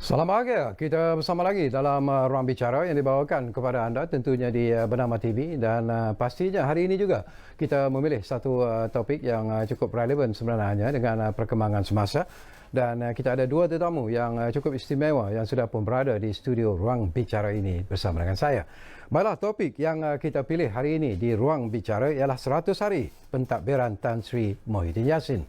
Salam bahagia, kita bersama lagi dalam Ruang Bicara yang dibawakan kepada anda tentunya di Bernama TV dan pastinya hari ini juga kita memilih satu topik yang cukup relevan sebenarnya dengan perkembangan semasa dan kita ada dua tetamu yang cukup istimewa yang sudah pun berada di studio Ruang Bicara ini bersama dengan saya. Baiklah, topik yang kita pilih hari ini di Ruang Bicara ialah 100 hari pentadbiran Tan Sri Muhyiddin Yassin.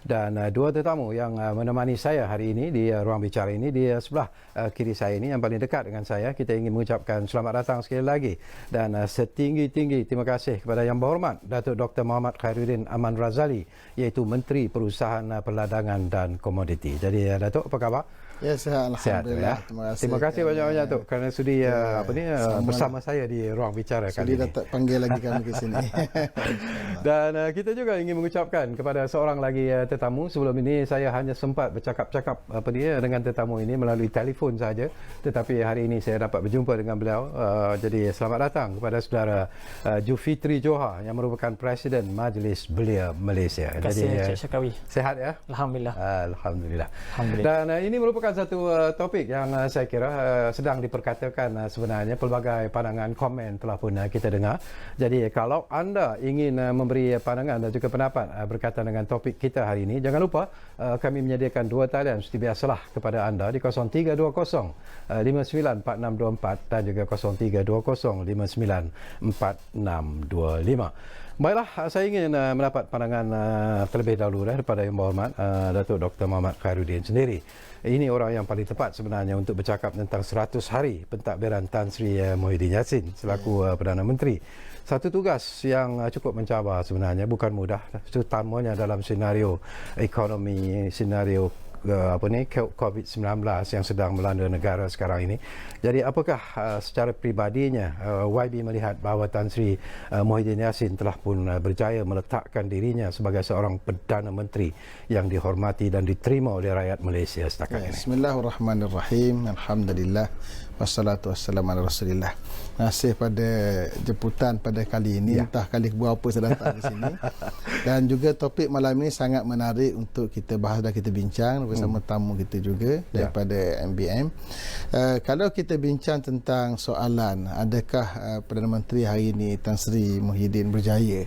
Dan dua tetamu yang menemani saya hari ini di Ruang Bicara ini di sebelah kiri saya ini yang paling dekat dengan saya. Kita ingin mengucapkan selamat datang sekali lagi dan setinggi-tinggi terima kasih kepada Yang Berhormat Datuk Dr. Muhammad Khairuddin Aman Razali, iaitu Menteri Perusahaan Perdagangan dan Komoditi. Jadi Datuk, apa khabar? Ya, sihat, alhamdulillah. Ya. Terima kasih banyak-banyak Datuk kerana sudi bersama saya di Ruang Bicara kali ini. Sudi dapat panggil lagi kami ke sini. Dan kita juga ingin mengucapkan kepada seorang lagi tetamu. Sebelum ini saya hanya sempat bercakap-cakap dengan tetamu ini melalui telefon saja, tetapi hari ini saya dapat berjumpa dengan beliau. Jadi selamat datang kepada saudara Julfitri Johar yang merupakan Presiden Majlis Belia Malaysia. Terima kasih Encik Syakawi. Sehat ya? Alhamdulillah. Alhamdulillah. Dan ini merupakan satu topik yang saya kira sedang diperkatakan sebenarnya. Pelbagai pandangan, komen telah pun kita dengar. Jadi kalau anda ingin memberi pandangan dan juga pendapat berkaitan dengan topik kita hari ini, jangan lupa kami menyediakan dua talian seperti biasalah kepada anda di 0320 594624 dan juga 0320 594625. Baiklah, saya ingin mendapat pandangan terlebih dahulu daripada Yang Berhormat Datuk Dr. Muhammad Khairuddin sendiri. Ini orang yang paling tepat sebenarnya untuk bercakap tentang 100 hari pentadbiran Tan Sri Muhyiddin Yassin selaku Perdana Menteri. Satu tugas yang cukup mencabar sebenarnya, bukan mudah, terutamanya dalam senario ekonomi, senario COVID-19 yang sedang melanda negara sekarang ini. Jadi apakah secara pribadinya YB melihat bahawa Tan Sri Muhyiddin Yassin telah pun berjaya meletakkan dirinya sebagai seorang Perdana Menteri yang dihormati dan diterima oleh rakyat Malaysia setakat ini? Bismillahirrahmanirrahim. Alhamdulillah. Wassalatu wassalamu ala rasulillah. Terima kasih pada jemputan pada kali ini, entah kali berapa saya datang di sini. Dan juga topik malam ini sangat menarik untuk kita bahas dan kita bincang bersama tamu kita juga daripada MBM. Kalau kita bincang tentang soalan adakah Perdana Menteri hari ini Tan Sri Muhyiddin berjaya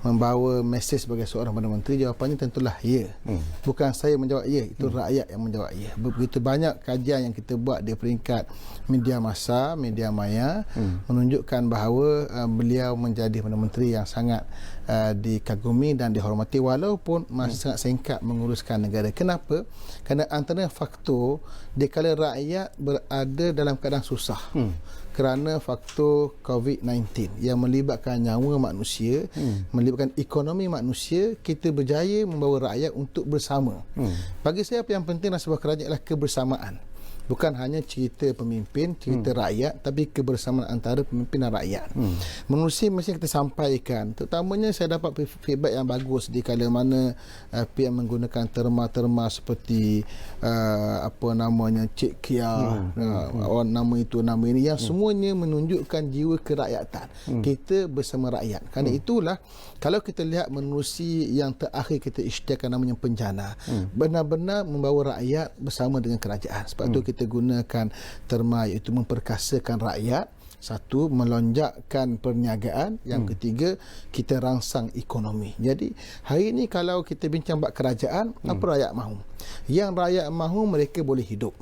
membawa mesej sebagai seorang Perdana Menteri, jawapannya tentulah ya. Bukan saya menjawab ya, itu rakyat yang menjawab ya. Begitu banyak kajian yang kita buat di peringkat media massa, media maya menunjukkan bahawa beliau menjadi Perdana Menteri yang sangat dikagumi dan dihormati walaupun masih sangat singkat menguruskan negara. Kenapa? Kerana antara faktor dikala rakyat berada dalam keadaan susah kerana faktor COVID-19 yang melibatkan nyawa manusia, melibatkan ekonomi manusia, kita berjaya membawa rakyat untuk bersama. Bagi saya apa yang penting dalam sebuah kerajaan adalah kebersamaan. Bukan hanya cerita pemimpin, cerita rakyat, tapi kebersamaan antara pemimpin dan rakyat. Menerusi mesti kita sampaikan. Terutamanya saya dapat feedback yang bagus di kala mana pihak menggunakan terma-terma seperti Cik Kia, nama itu, nama ini, yang semuanya menunjukkan jiwa kerakyatan. Kita bersama rakyat. Kerana itulah, kalau kita lihat menerusi yang terakhir kita isytiharkan namanya Penjana, benar-benar membawa rakyat bersama dengan kerajaan. Sebab itu kita gunakan terma iaitu memperkasakan rakyat. Satu, melonjakkan perniagaan. Yang ketiga, kita rangsang ekonomi. Jadi hari ini kalau kita bincang bab kerajaan, apa rakyat mahu? Yang rakyat mahu mereka boleh hidup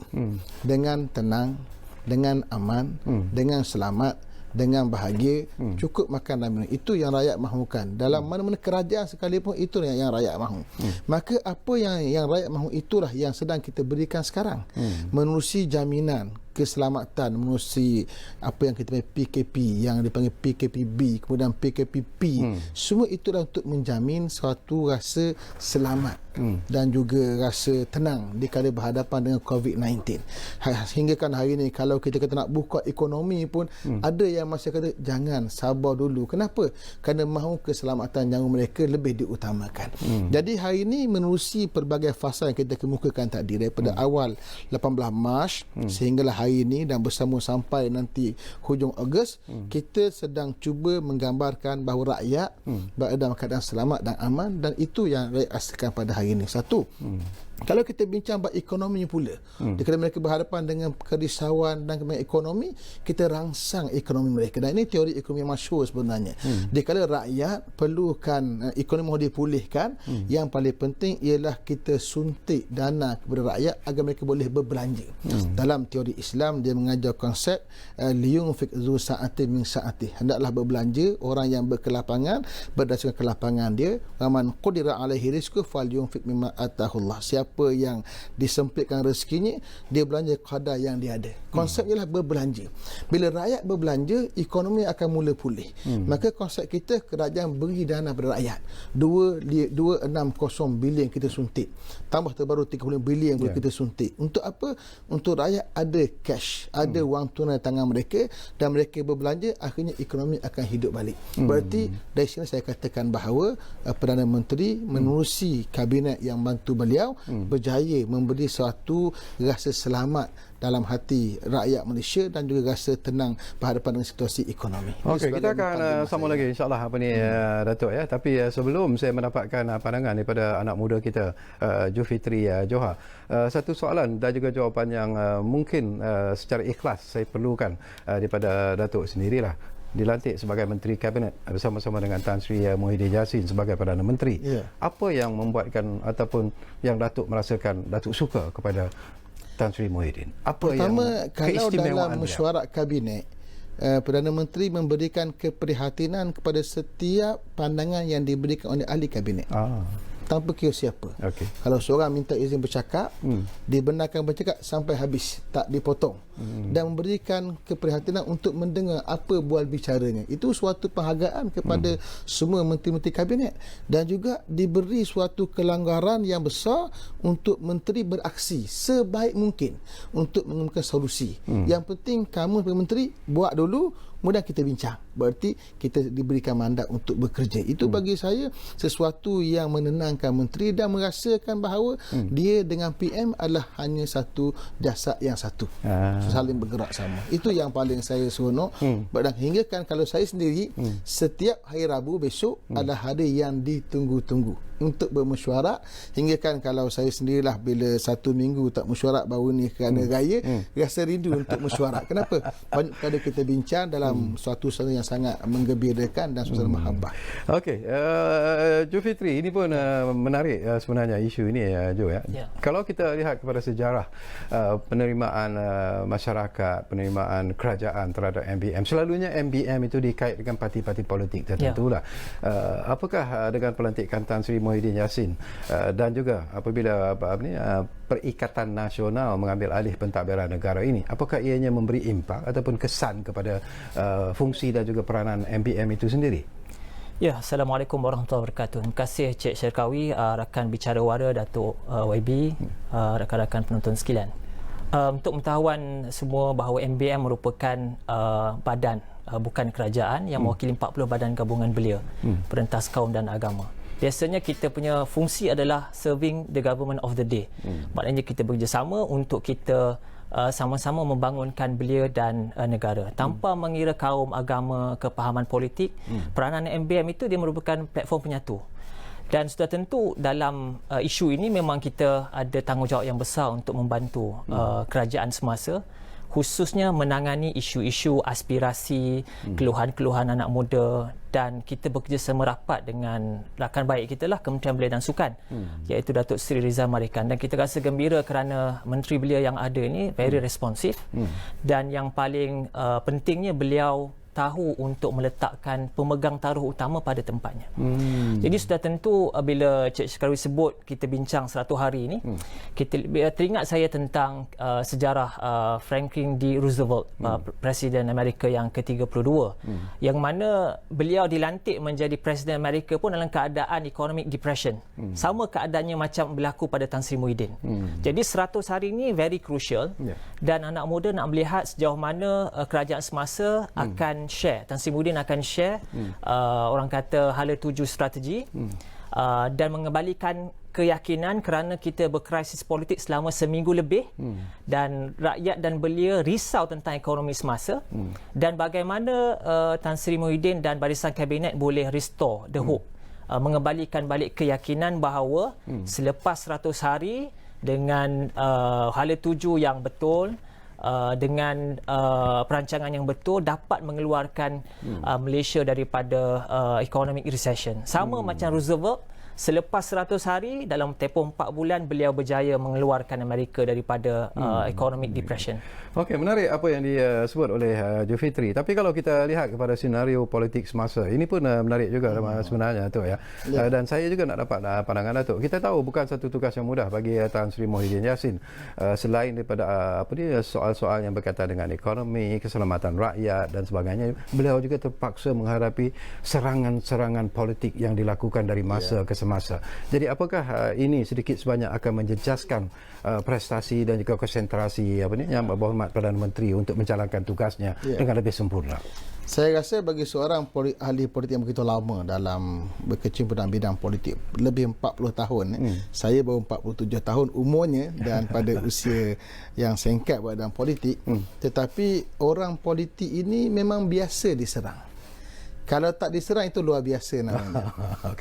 dengan tenang, dengan aman, dengan selamat, dengan bahagia, cukup makan dan minum. Itu yang rakyat mahukan. Dalam mana-mana kerajaan sekalipun, itu yang rakyat mahu. Maka apa yang rakyat mahu itulah yang sedang kita berikan sekarang. Menerusi jaminan keselamatan, menerusi apa yang kita panggil PKP, yang dipanggil PKPB, kemudian PKPP. Semua itulah untuk menjamin suatu rasa selamat dan juga rasa tenang di kala berhadapan dengan COVID-19. Hinggakan hari ini kalau kita kata nak buka ekonomi pun, ada yang masih kata jangan, sabar dulu. Kenapa? Kerana mahu keselamatan nyawa mereka lebih diutamakan. Jadi hari ini menerusi pelbagai fasa yang kita kemukakan tadi daripada awal 18 Mac sehinggalah hari ini dan bersama sampai nanti hujung Ogos, kita sedang cuba menggambarkan bahawa rakyat berada dalam keadaan selamat dan aman, dan itu yang rakyat rasakan pada hari ini. Satu, Kalau kita bincang bab ekonomi pula, kalau mereka berhadapan dengan kerisauan dan ekonomi, kita rangsang ekonomi mereka. Dan ini teori ekonomi masyhur sebenarnya. Kalau rakyat perlukan ekonomi mahu dipulihkan, yang paling penting ialah kita suntik dana kepada rakyat agar mereka boleh berbelanja. Dalam teori Islam, dia mengajar konsep liyunfiq zu sa'atin min sa'atih. Hendaklah berbelanja orang yang berkelapangan berdasarkan kelapangan dia. Waman qudira alaihi rizquhu falyunfiq mimma atahullah. Siapa yang disempitkan rezekinya, dia belanja kadar yang dia ada. Konsep ialah berbelanja. Bila rakyat berbelanja, ekonomi akan mula pulih. Maka konsep kita, kerajaan beri dana kepada rakyat. 260 bilion kita suntik. Tambah terbaru 30 bilion boleh kita suntik. Untuk apa? Untuk rakyat ada cash, ada wang tunai tangan mereka dan mereka berbelanja, akhirnya ekonomi akan hidup balik. Berarti dari sini saya katakan bahawa Perdana Menteri menerusi kabinet yang bantu beliau berjaya memberi suatu rasa selamat dalam hati rakyat Malaysia dan juga rasa tenang berhadapan dengan situasi ekonomi. Okey, kita akan sambung lagi insya-Allah apa ni Datuk ya. Tapi sebelum saya mendapatkan pandangan daripada anak muda kita Julfitri Johar, satu soalan dan juga jawapan yang mungkin secara ikhlas saya perlukan daripada Datuk sendirilah. Dilantik sebagai Menteri Kabinet bersama-sama dengan Tan Sri Muhyiddin Yassin sebagai Perdana Menteri. Apa yang membuatkan ataupun yang Datuk merasakan Datuk suka kepada Tan Sri Muhyiddin? Apa pertama, yang kalau dalam beliau? mesyuarat Kabinet, Perdana Menteri memberikan keprihatinan kepada setiap pandangan yang diberikan oleh ahli Kabinet. Tanpa kira siapa. Kalau seorang minta izin bercakap, dibenarkan bercakap sampai habis, tak dipotong. Dan memberikan keprihatinan untuk mendengar apa bual bicaranya. Itu suatu penghargaan kepada semua menteri-menteri Kabinet. Dan juga diberi suatu kelanggaran yang besar untuk menteri beraksi sebaik mungkin untuk menemukan solusi. Yang penting kamu sebagai menteri buat dulu, kemudian kita bincang. Berarti kita diberikan mandat untuk bekerja. Itu bagi saya sesuatu yang menenangkan menteri dan merasakan bahawa dia dengan PM adalah hanya satu jasad yang satu. Saling bergerak sama. Itu yang paling saya seronok. Dan hingga kan kalau saya sendiri, setiap hari Rabu besok adalah hari yang ditunggu-tunggu untuk bermesyuarat. Hingga kan kalau saya sendirilah bila satu minggu tak mesyuarat baru ni kerana raya, rasa rindu untuk mesyuarat. Kenapa? Banyak kali kita bincang dalam suatu suasana yang sangat menggembirakan dan suasana mahabbah. Okey, Julfitri, ini pun menarik sebenarnya isu ini Jo ya. Kalau kita lihat kepada sejarah penerimaan masyarakat, penerimaan kerajaan terhadap MBM, selalunya MBM itu dikait dengan parti-parti politik tertentulah. Apakah dengan pelantikan Tan Sri Muhyiddin Yassin dan juga apabila Perikatan Nasional mengambil alih pentadbiran negara ini, apakah ianya memberi impak ataupun kesan kepada fungsi dan juga peranan MBM itu sendiri? Ya, Assalamualaikum warahmatullahi wabarakatuh. Terima kasih Cik Syarkawi, rakan bicara wara Datuk YB, rakan-rakan penonton sekalian. Untuk pengetahuan semua bahawa MBM merupakan badan bukan kerajaan yang mewakili 40 badan gabungan belia, perentas kaum dan agama. Biasanya kita punya fungsi adalah serving the government of the day. Maknanya kita bekerjasama untuk kita sama-sama membangunkan belia dan negara tanpa mengira kaum, agama, kepahaman politik. Peranan MBM itu dia merupakan platform penyatu. Dan sudah tentu dalam isu ini memang kita ada tanggungjawab yang besar untuk membantu kerajaan semasa, khususnya menangani isu-isu aspirasi, keluhan-keluhan anak muda, dan kita bekerjasama rapat dengan rakan baik kita lah, Kementerian Belia dan Sukan, iaitu Datuk Seri Rizal Marikan. Dan kita rasa gembira kerana Menteri Belia yang ada ini very responsif, dan yang paling pentingnya beliau tahu untuk meletakkan pemegang taruh utama pada tempatnya. Jadi sudah tentu bila Cik Syarkawi sebut kita bincang 100 hari ini, kita teringat saya tentang sejarah Franklin D. Roosevelt, Presiden Amerika yang ke-32, yang mana beliau dilantik menjadi Presiden Amerika pun dalam keadaan economic depression. Sama keadaannya macam berlaku pada Tan Sri Muhyiddin. Jadi 100 hari ini very crucial, dan anak muda nak melihat sejauh mana kerajaan semasa akan share. Tan Sri Muhyiddin akan share orang kata hala tuju strategi dan mengembalikan keyakinan kerana kita berkrisis politik selama seminggu lebih, dan rakyat dan belia risau tentang ekonomi semasa, dan bagaimana Tan Sri Muhyiddin dan barisan kabinet boleh restore the hope, mengembalikan balik keyakinan bahawa selepas 100 hari dengan hala tuju yang betul, dengan perancangan yang betul dapat mengeluarkan Malaysia daripada economic recession. Sama macam Roosevelt, selepas 100 hari dalam tempoh 4 bulan beliau berjaya mengeluarkan Amerika daripada economic depression. Okey, menarik apa yang disebut oleh Zulfitri. Tapi kalau kita lihat kepada senario politik semasa, ini pun menarik juga sebenarnya Datuk ya. Dan saya juga nak dapat pandangan Datuk. Kita tahu bukan satu tugas yang mudah bagi Tan Sri Muhyiddin Yassin. Selain daripada soal-soal yang berkaitan dengan ekonomi, keselamatan rakyat dan sebagainya, beliau juga terpaksa menghadapi serangan-serangan politik yang dilakukan dari masa ke semasa. Jadi apakah ini sedikit sebanyak akan menjejaskan prestasi dan juga konsentrasi yang berhormat Perdana Menteri untuk menjalankan tugasnya dengan lebih sempurna? Saya rasa bagi seorang ahli politik yang begitu lama dalam berkecimpung dalam bidang politik, lebih 40 tahun, saya baru 47 tahun umurnya dan pada usia yang singkat buat dalam politik, tetapi orang politik ini memang biasa diserang. Kalau tak diserang itu luar biasa namanya.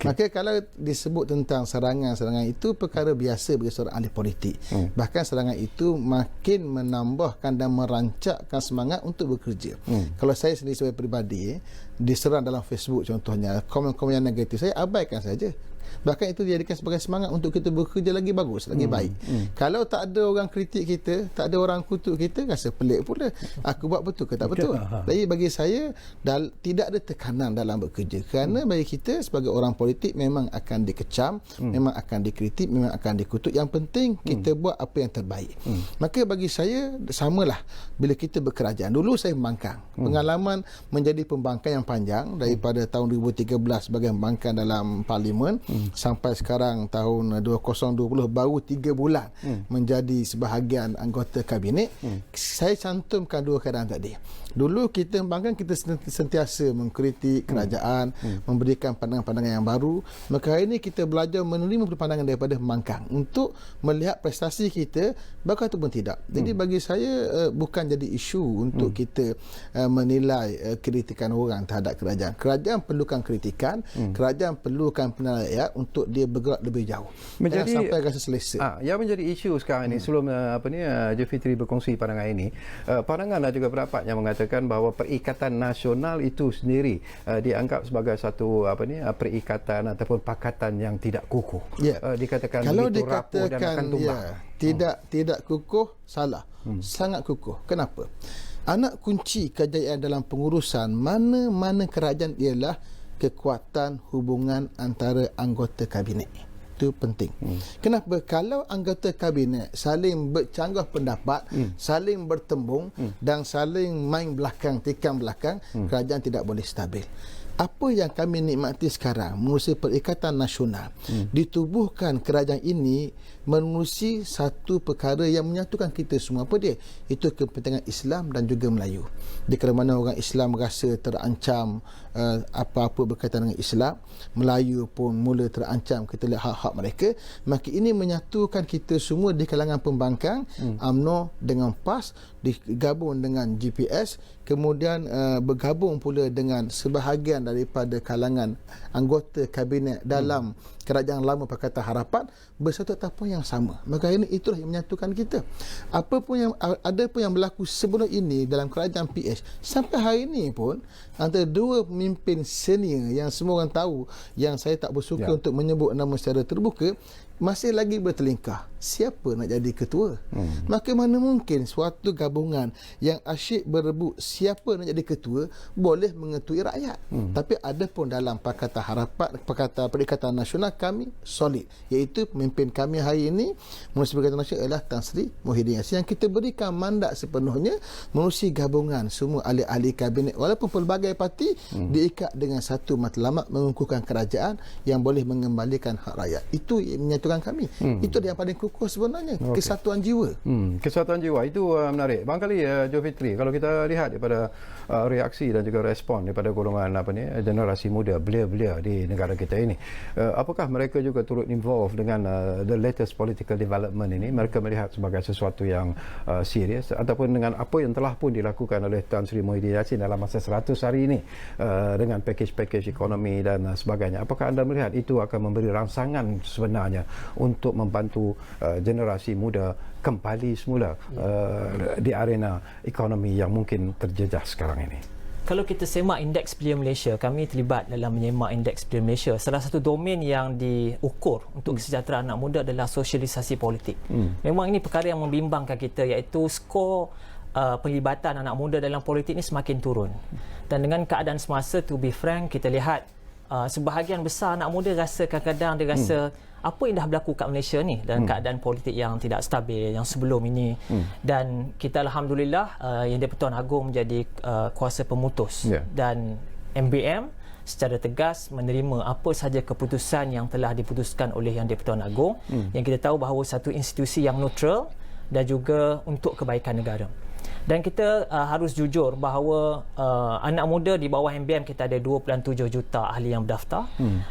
Maka kalau disebut tentang serangan-serangan itu perkara biasa bagi seorang ahli politik. Bahkan serangan itu makin menambahkan dan merancakkan semangat untuk bekerja. Kalau saya sendiri sebagai peribadi diserang dalam Facebook contohnya, komen-komen yang negatif, saya abaikan saja. Bahkan itu dijadikan sebagai semangat untuk kita bekerja lagi bagus, lagi baik. Kalau tak ada orang kritik kita, tak ada orang kutuk kita, rasa pelik pula. Aku buat betul ke tak betul? Jadi bagi saya tidak ada tekanan dalam bekerja. Kerana bagi kita sebagai orang politik memang akan dikecam, memang akan dikritik, memang akan dikutuk. Yang penting kita buat apa yang terbaik. Maka bagi saya samalah bila kita berkerajaan. Dulu saya pembangkang. Pengalaman menjadi pembangkang yang panjang daripada tahun 2013 sebagai pembangkang dalam parlimen sampai sekarang tahun 2020 baru 3 bulan menjadi sebahagian anggota kabinet. Saya cantumkan dua keadaan tadi. Dulu kita pembangkang, kita sentiasa mengkritik kerajaan, memberikan pandangan-pandangan yang baru. Maka hari ini kita belajar menerima pandangan daripada pembangkang untuk melihat prestasi kita bagus ataupun tidak. Jadi bagi saya bukan jadi isu untuk kita menilai kritikan orang terhadap kerajaan. Kerajaan perlukan kritikan, kerajaan perlukan penilaian untuk dia bergerak lebih jauh. Jangan sampai rasa selesa. Yang menjadi isu sekarang ini, sebelum Zulfitri berkongsi pandangan ini, pandangan dan juga pendapat yang mengatakan bahawa perikatan nasional itu sendiri dianggap sebagai satu perikatan ataupun pakatan yang tidak kukuh. Dikatakan kalau begitu rapuh dan akan tumbang. Tidak kukuh, salah. Sangat kukuh. Kenapa? Anak kunci kejayaan dalam pengurusan mana-mana kerajaan ialah kekuatan hubungan antara anggota kabinet. Itu penting. Kenapa? Kalau anggota kabinet saling bercanggah pendapat, saling bertembung dan saling main belakang, tikam belakang, kerajaan tidak boleh stabil. Apa yang kami nikmati sekarang menerusi perikatan nasional, ditubuhkan kerajaan ini menerusi satu perkara yang menyatukan kita semua. Apa dia? Itu kepentingan Islam dan juga Melayu. Di mana orang Islam rasa terancam apa-apa berkaitan dengan Islam, Melayu pun mula terancam, kita lihat hak-hak mereka, maka ini menyatukan kita semua di kalangan pembangkang, UMNO dengan PAS, digabung dengan GPS, kemudian bergabung pula dengan sebahagian daripada kalangan anggota kabinet dalam kerajaan lama Pakatan Harapan bersatu tampang yang sama. Maka ini itulah yang menyatukan kita. Apa pun yang ada pun yang berlaku sebelum ini dalam kerajaan PS sampai hari ini pun antara dua pemimpin senior yang semua orang tahu, yang saya tak bersuka untuk menyebut nama secara terbuka, masih lagi bertelingkah. Siapa nak jadi ketua? Maka mana mungkin suatu gabungan yang asyik berebut siapa nak jadi ketua boleh mengetui rakyat. Tapi ada pun dalam Pakatan Harapan, Pakatan Perikatan Nasional kami solid, iaitu pemimpin kami hari ini menerusi Perikatan Nasional adalah Tan Sri Muhyiddin Yassin, yang kita berikan mandat sepenuhnya menerusi gabungan semua ahli-ahli kabinet walaupun pelbagai parti diikat dengan satu matlamat mengukuhkan kerajaan yang boleh mengembalikan hak rakyat. Itu yang menyatukan kami. Itu yang paling kukuh sebenarnya. Kesatuan jiwa. Kesatuan jiwa itu menarik. Barangkali Zulfitri, kalau kita lihat daripada reaksi dan juga respon daripada golongan generasi muda, belia-belia di negara kita ini, apakah mereka juga turut involve dengan the latest political development ini? Mereka melihat sebagai sesuatu yang serius ataupun dengan apa yang telah pun dilakukan oleh Tan Sri Muhyiddin Yassin dalam masa 100 hari ini dengan package-package ekonomi dan sebagainya. Apakah anda melihat itu akan memberi rangsangan sebenarnya untuk membantu generasi muda kembali semula di arena ekonomi yang mungkin terjejas sekarang ini? Kalau kita semak indeks belia Malaysia, kami terlibat dalam menyemak indeks belia Malaysia. Salah satu domain yang diukur untuk kesejahteraan anak muda adalah sosialisasi politik. Memang ini perkara yang membimbangkan kita, iaitu skor penglibatan anak muda dalam politik ini semakin turun. Dan dengan keadaan semasa, to be frank, kita lihat sebahagian besar anak muda rasa kadang-kadang dia rasa apa yang dah berlaku kat Malaysia ni dalam keadaan politik yang tidak stabil yang sebelum ini. Dan kita alhamdulillah Yang di-Pertuan Agong menjadi kuasa pemutus dan MBM secara tegas menerima apa sahaja keputusan yang telah diputuskan oleh Yang di-Pertuan Agong, yang kita tahu bahawa satu institusi yang neutral dan juga untuk kebaikan negara. Dan kita harus jujur bahawa anak muda di bawah MBM kita ada 2.7 juta ahli yang berdaftar,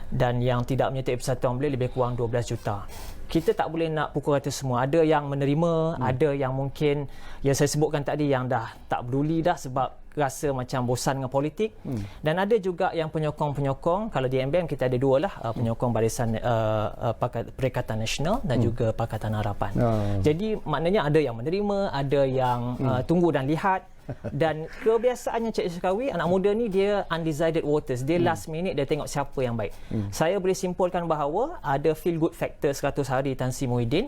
dan yang tidak menyertai Persatuan Belia lebih kurang 12 juta. Kita tak boleh nak pukul rata semua. Ada yang menerima, ada yang mungkin yang saya sebutkan tadi yang dah tak peduli dah sebab rasa macam bosan dengan politik, dan ada juga yang penyokong-penyokong. Kalau di MBM kita ada dua lah, penyokong Barisan Perikatan Nasional dan juga Pakatan Harapan. Jadi maknanya ada yang menerima, ada yang tunggu dan lihat. Dan kebiasaannya Cik Syarkawi, anak muda ni dia undecided voters. Dia last minute dia tengok siapa yang baik. Saya boleh simpulkan bahawa ada feel good factor 100 hari Tan Sri Muhyiddin,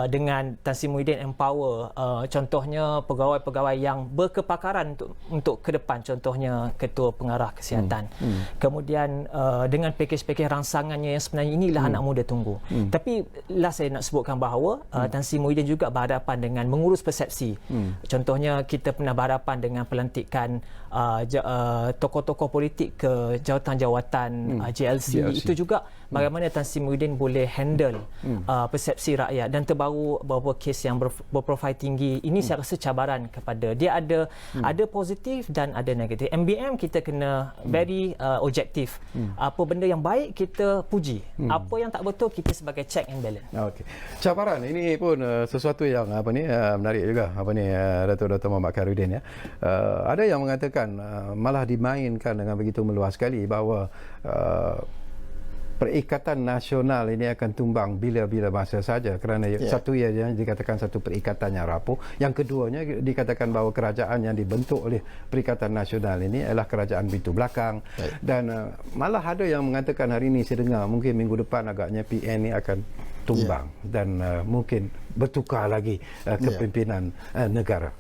dengan Tan Sri Muhyiddin empower contohnya pegawai-pegawai yang berkepakaran untuk ke depan, contohnya Ketua Pengarah Kesihatan. Kemudian dengan pakej-pakej rangsangannya yang sebenarnya inilah anak muda tunggu. Tapi last saya nak sebutkan bahawa Tan Sri Muhyiddin juga berhadapan dengan mengurus persepsi. Contohnya kita pernah berhadapan dengan pelantikan tokoh-tokoh politik ke jawatan-jawatan JLC. Itu juga bagaimana Tan Sri Muhyiddin boleh handle persepsi rakyat. Dan terbaru beberapa kes yang berprofil tinggi ini, saya rasa cabaran kepada dia. Ada positif dan ada negatif. MBM kita kena very objektif. Apa benda yang baik kita puji, apa yang tak betul kita sebagai check and balance. Okey. Cabaran ini pun sesuatu yang menarik juga Dato' Muhammad Khairuddin ya. Ada yang mengatakan malah dimainkan dengan begitu meluas sekali bahawa perikatan nasional ini akan tumbang bila-bila masa saja, kerana satu ianya dikatakan satu perikatan yang rapuh, yang keduanya dikatakan bahawa kerajaan yang dibentuk oleh perikatan nasional ini adalah kerajaan pintu belakang. Dan malah ada yang mengatakan hari ini saya dengar mungkin minggu depan agaknya PN ini akan tumbang dan mungkin bertukar lagi kepimpinan negara.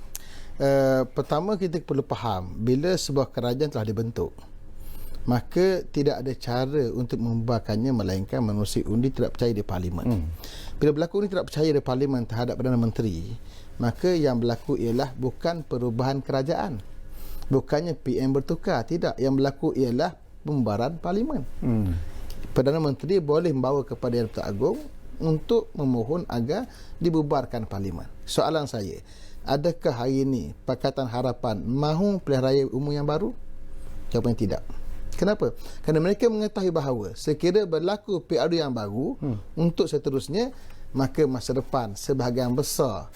Pertama kita perlu faham, bila sebuah kerajaan telah dibentuk, maka tidak ada cara untuk membubarkannya melainkan menerusi undi tidak percaya di Parlimen. Bila berlaku undi tidak percaya di Parlimen terhadap Perdana Menteri, maka yang berlaku ialah bukan perubahan kerajaan, bukannya PM bertukar, tidak. Yang berlaku ialah pembubaran Parlimen. Perdana Menteri boleh membawa kepada Yang di-Pertuan Agong untuk memohon agar dibubarkan Parlimen. Soalan saya, adakah hari ini Pakatan Harapan mahu pilihan raya umum yang baru? Jawapannya tidak. Kenapa? Kerana mereka mengetahui bahawa sekiranya berlaku PRU yang baru untuk seterusnya, maka masa depan sebahagian besar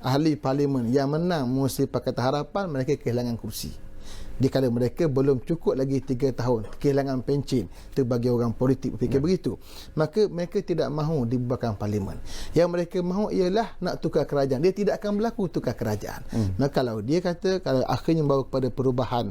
ahli Parlimen yang menang mengurusi Pakatan Harapan, mereka kehilangan kursi. Dikala mereka belum cukup lagi 3 tahun, kehilangan pencen. Itu bagi orang politik berfikir begitu. Maka mereka tidak mahu dibubarkan Parlimen. Yang mereka mahu ialah nak tukar kerajaan. Dia tidak akan berlaku tukar kerajaan. Nah, kalau dia kata kalau akhirnya membawa kepada perubahan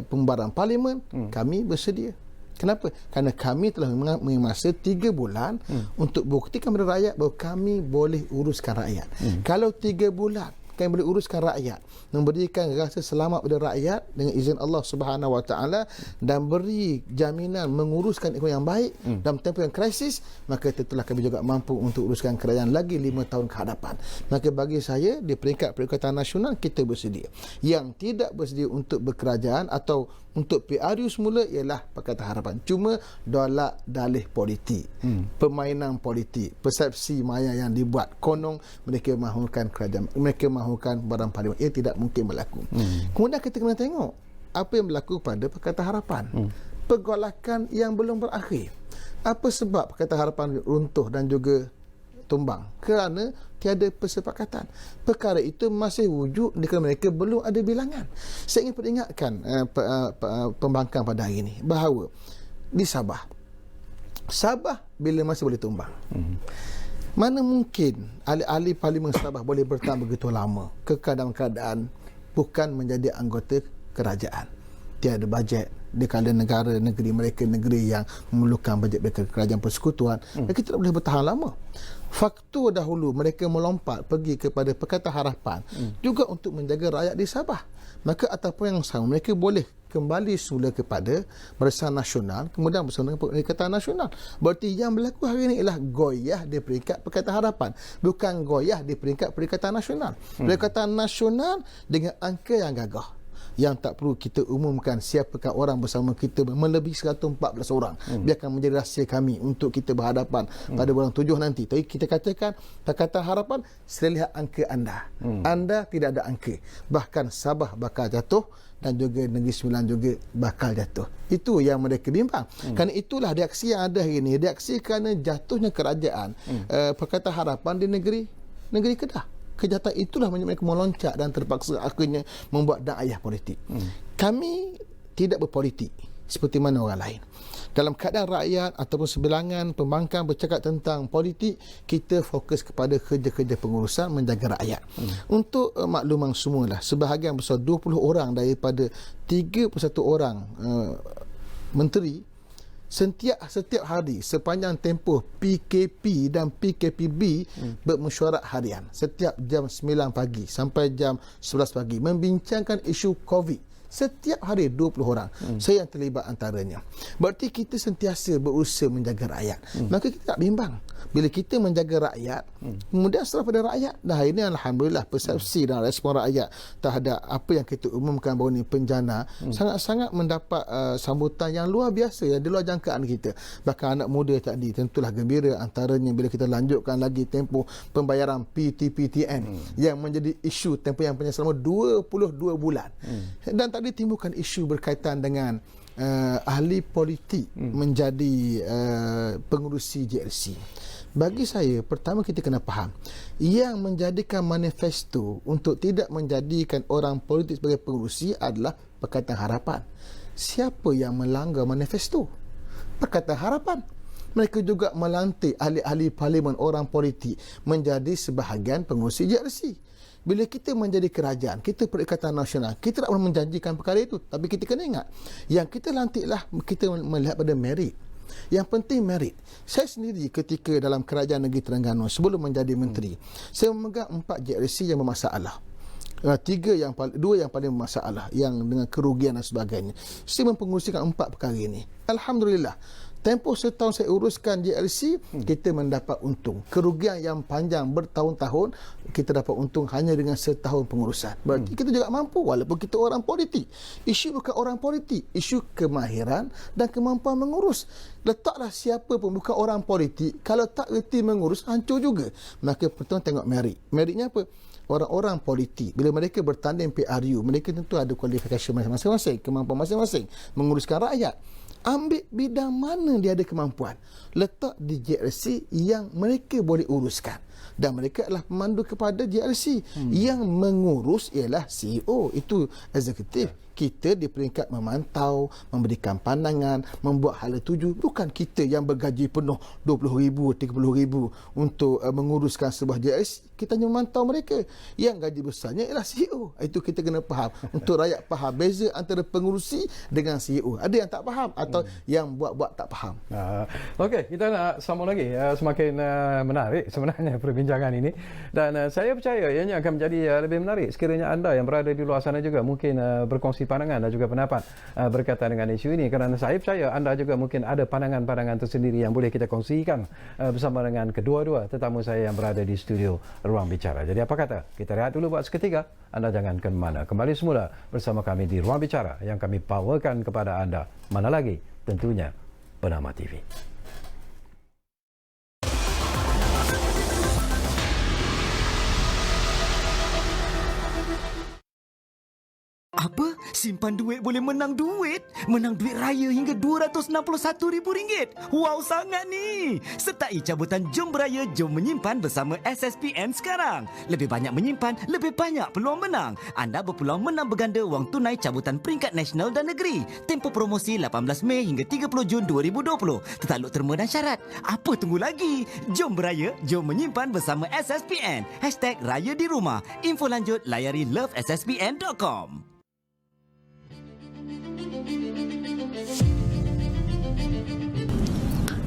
pembubaran Parlimen, kami bersedia. Kenapa? Kerana kami telah mempunyai masa 3 bulan untuk buktikan kepada rakyat bahawa kami boleh uruskan rakyat. Kalau 3 bulan kami boleh uruskan rakyat, memberikan rasa selamat pada rakyat dengan izin Allah Subhanahu Wa Taala, dan beri jaminan menguruskan ekonomi yang baik dalam tempoh yang krisis, maka tentulah kami juga mampu untuk uruskan kerajaan lagi 5 tahun ke hadapan. Maka bagi saya, di peringkat Perikatan Nasional kita bersedia. Yang tidak bersedia untuk berkerajaan atau untuk PRU semula ialah Pakatan Harapan. Cuma dolak dalih politik, permainan politik, persepsi maya yang dibuat. Konong mereka mahukan kerajaan, mereka mahukan barang Parlimen. Ia tidak mungkin berlaku. Kemudian kita kena tengok apa yang berlaku pada Pakatan Harapan. Pergolakan yang belum berakhir. Apa sebab Pakatan Harapan runtuh dan juga tumbang? Kerana tiada persepakatan. Perkara itu masih wujud kerana mereka belum ada bilangan. Saya ingin peringatkan pembangkang pada hari ini bahawa di Sabah Sabah bila masa boleh tumbang. Mana mungkin ahli-ahli Parlimen Sabah boleh bertahan begitu lama kekal dalam keadaan bukan menjadi anggota kerajaan. Tiada bajet di kala negeri mereka negeri yang memerlukan bajet mereka kerajaan persekutuan, mereka tidak boleh bertahan lama. Faktor dahulu mereka melompat pergi kepada Pakatan Harapan juga untuk menjaga rakyat di Sabah. Maka ataupun yang sama mereka boleh kembali semula kepada Barisan Nasional, kemudian bersama dengan Perikatan Nasional. Berarti yang berlaku hari ini ialah goyah di peringkat Pakatan Harapan, bukan goyah di peringkat Perikatan Nasional. Perikatan Nasional dengan angka yang gagah, yang tak perlu kita umumkan siapakah orang bersama kita, melebihi 114 orang. Biarkan menjadi rahsia kami untuk kita berhadapan pada bulan 7 nanti. Tapi kita katakan Pakatan Harapan, saya lihat angka anda. Anda tidak ada angka. Bahkan Sabah bakal jatuh dan juga Negeri Sembilan juga bakal jatuh. Itu yang mereka bimbang. Kerana itulah reaksi yang ada hari ini. Reaksi kerana jatuhnya kerajaan Pakatan Harapan di negeri Kedah. Kejahatan itulah mereka meloncat dan terpaksa akhirnya membuat dakwah politik. Kami tidak berpolitik seperti mana orang lain. Dalam keadaan rakyat ataupun sebilangan pembangkang bercakap tentang politik, kita fokus kepada kerja-kerja pengurusan menjaga rakyat. Untuk makluman semualah, sebahagian besar 20 orang daripada 31 orang menteri setiap hari sepanjang tempoh PKP dan PKPB bermesyuarat harian setiap jam 9 pagi sampai jam 11 pagi membincangkan isu COVID. Setiap hari 20 orang. Saya yang terlibat antaranya. Berarti kita sentiasa berusaha menjaga rakyat. Maka kita tak bimbang. Bila kita menjaga rakyat, kemudian setelah pada rakyat, dah ini alhamdulillah persepsi dan respon rakyat terhadap apa yang kita umumkan bahawa ini penjana sangat-sangat mendapat sambutan yang luar biasa, yang di luar jangkaan kita. Bahkan anak muda tadi tentulah gembira, antaranya bila kita lanjutkan lagi tempoh pembayaran PTPTN yang menjadi isu tempoh yang panjang selama 22 bulan. Dan tadi timbulkan isu berkaitan dengan ahli politik menjadi pengurusi JLC. Bagi saya, pertama kita kena faham, yang menjadikan manifesto untuk tidak menjadikan orang politik sebagai pengurusi adalah Pakatan Harapan. Siapa yang melanggar manifesto? Pakatan Harapan. Mereka juga melantik ahli-ahli parlimen orang politik menjadi sebahagian pengurusi JLC. Bila kita menjadi kerajaan, kita Perikatan Nasional, kita tak pernah menjanjikan perkara itu. Tapi kita kena ingat, yang kita lantiklah, kita melihat pada merit. Yang penting merit. Saya sendiri ketika dalam Kerajaan Negeri Terengganu, sebelum menjadi menteri, saya memegang 4 JLC yang bermasalah. 2 yang paling bermasalah, yang dengan kerugian dan sebagainya. Saya mempengurusikan 4 perkara ini. Alhamdulillah. Tempoh setahun saya uruskan JLC, kita mendapat untung. Kerugian yang panjang bertahun-tahun, kita dapat untung hanya dengan setahun pengurusan. Berarti kita juga mampu walaupun kita orang politik. Isu bukan orang politik, isu kemahiran dan kemampuan mengurus. Letaklah siapa pun bukan orang politik, kalau tak reti mengurus, hancur juga. Maka pertama tengok merit. Meritnya apa? Orang-orang politik, bila mereka bertanding PRU, mereka tentu ada kualifikasi masing-masing, kemampuan masing-masing menguruskan rakyat. Ambil bidang mana dia ada kemampuan, letak di JLC yang mereka boleh uruskan. Dan mereka adalah pemandu kepada JLC. Yang mengurus ialah CEO, itu eksekutif. Kita di peringkat memantau, memberikan pandangan, membuat hala tuju. Bukan kita yang bergaji penuh 20,000, 30,000 untuk menguruskan sebuah JLC. Kita hanya memantau mereka. Yang gaji besarnya ialah CEO. Itu kita kena faham. Untuk rakyat faham beza antara pengurusi dengan CEO. Ada yang tak faham atau yang buat-buat tak faham. Okey, kita nak sambung lagi. Semakin menarik sebenarnya perbincangan ini. Dan saya percaya ianya akan menjadi lebih menarik sekiranya anda yang berada di luar sana juga mungkin berkongsi pandangan dan juga pendapat berkaitan dengan isu ini, kerana saya percaya anda juga mungkin ada pandangan-pandangan tersendiri yang boleh kita kongsikan bersama dengan kedua-dua tetamu saya yang berada di studio Ruang Bicara. Jadi apa kata? Kita rehat dulu buat seketika. Anda jangan ke mana. Kembali semula bersama kami di Ruang Bicara yang kami bawakan kepada anda. Mana lagi? Tentunya Bernama TV. Apa? Simpan duit boleh menang duit? Menang duit raya hingga RM261,000. Wow sangat ni! Sertai cabutan Jom Beraya, Jom Menyimpan bersama SSPN sekarang. Lebih banyak menyimpan, lebih banyak peluang menang. Anda berpeluang menang berganda wang tunai cabutan peringkat nasional dan negeri. Tempoh promosi 18 Mei hingga 30 Jun 2020. Tertakluk terma dan syarat. Apa tunggu lagi? Jom Beraya, Jom Menyimpan bersama SSPN. #Raya di Rumah. Info lanjut layari lovessbn.com.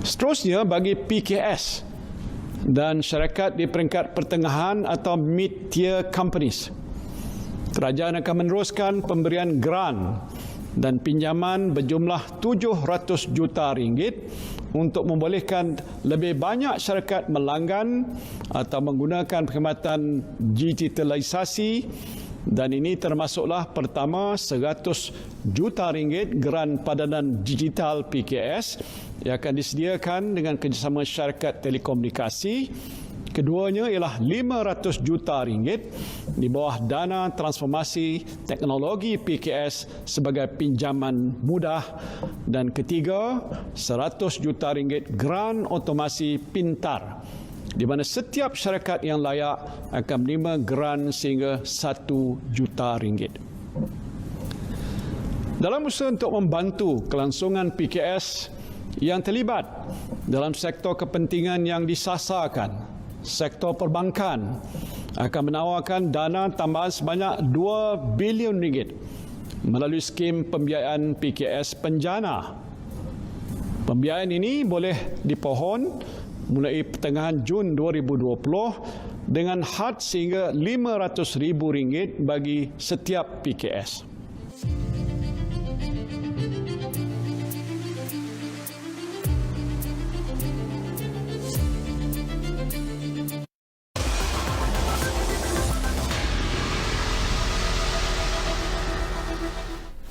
Seterusnya bagi PKS dan syarikat di peringkat pertengahan atau mid-tier companies, kerajaan akan meneruskan pemberian grant dan pinjaman berjumlah RM700 juta untuk membolehkan lebih banyak syarikat melanggan atau menggunakan perkhidmatan digitalisasi, dan ini termasuklah pertama RM100 juta grant padanan digital PKS yang akan disediakan dengan kerjasama syarikat telekomunikasi. Keduanya ialah RM500 juta di bawah dana transformasi teknologi PKS sebagai pinjaman mudah, dan ketiga RM100 juta grant otomasi pintar, di mana setiap syarikat yang layak akan menerima grant sehingga RM1 juta. Dalam usaha untuk membantu kelangsungan PKS yang terlibat dalam sektor kepentingan yang disasarkan, sektor perbankan akan menawarkan dana tambahan sebanyak RM2 bilion melalui skim pembiayaan PKS penjana. Pembiayaan ini boleh dipohon mulai pertengahan Jun 2020 dengan had sehingga RM500,000 bagi setiap PKS.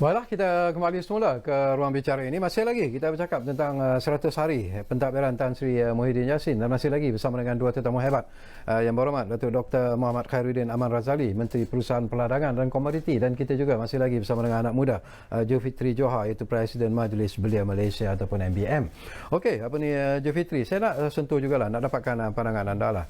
Baiklah, kita kembali semula ke ruang bicara ini. Masih lagi kita bercakap tentang 100 hari pentadbiran Tan Sri Muhyiddin Yassin, dan masih lagi bersama dengan dua tetamu hebat yang berhormat Datuk Dr. Muhammad Khairuddin Aman Razali, Menteri Perusahaan Perdagangan dan Komoditi, dan kita juga masih lagi bersama dengan anak muda Julfitri Johar, iaitu Presiden Majlis Belia Malaysia ataupun MBM. Okey, apa ni Julfitri, saya nak sentuh jugalah, nak dapatkan pandangan anda lah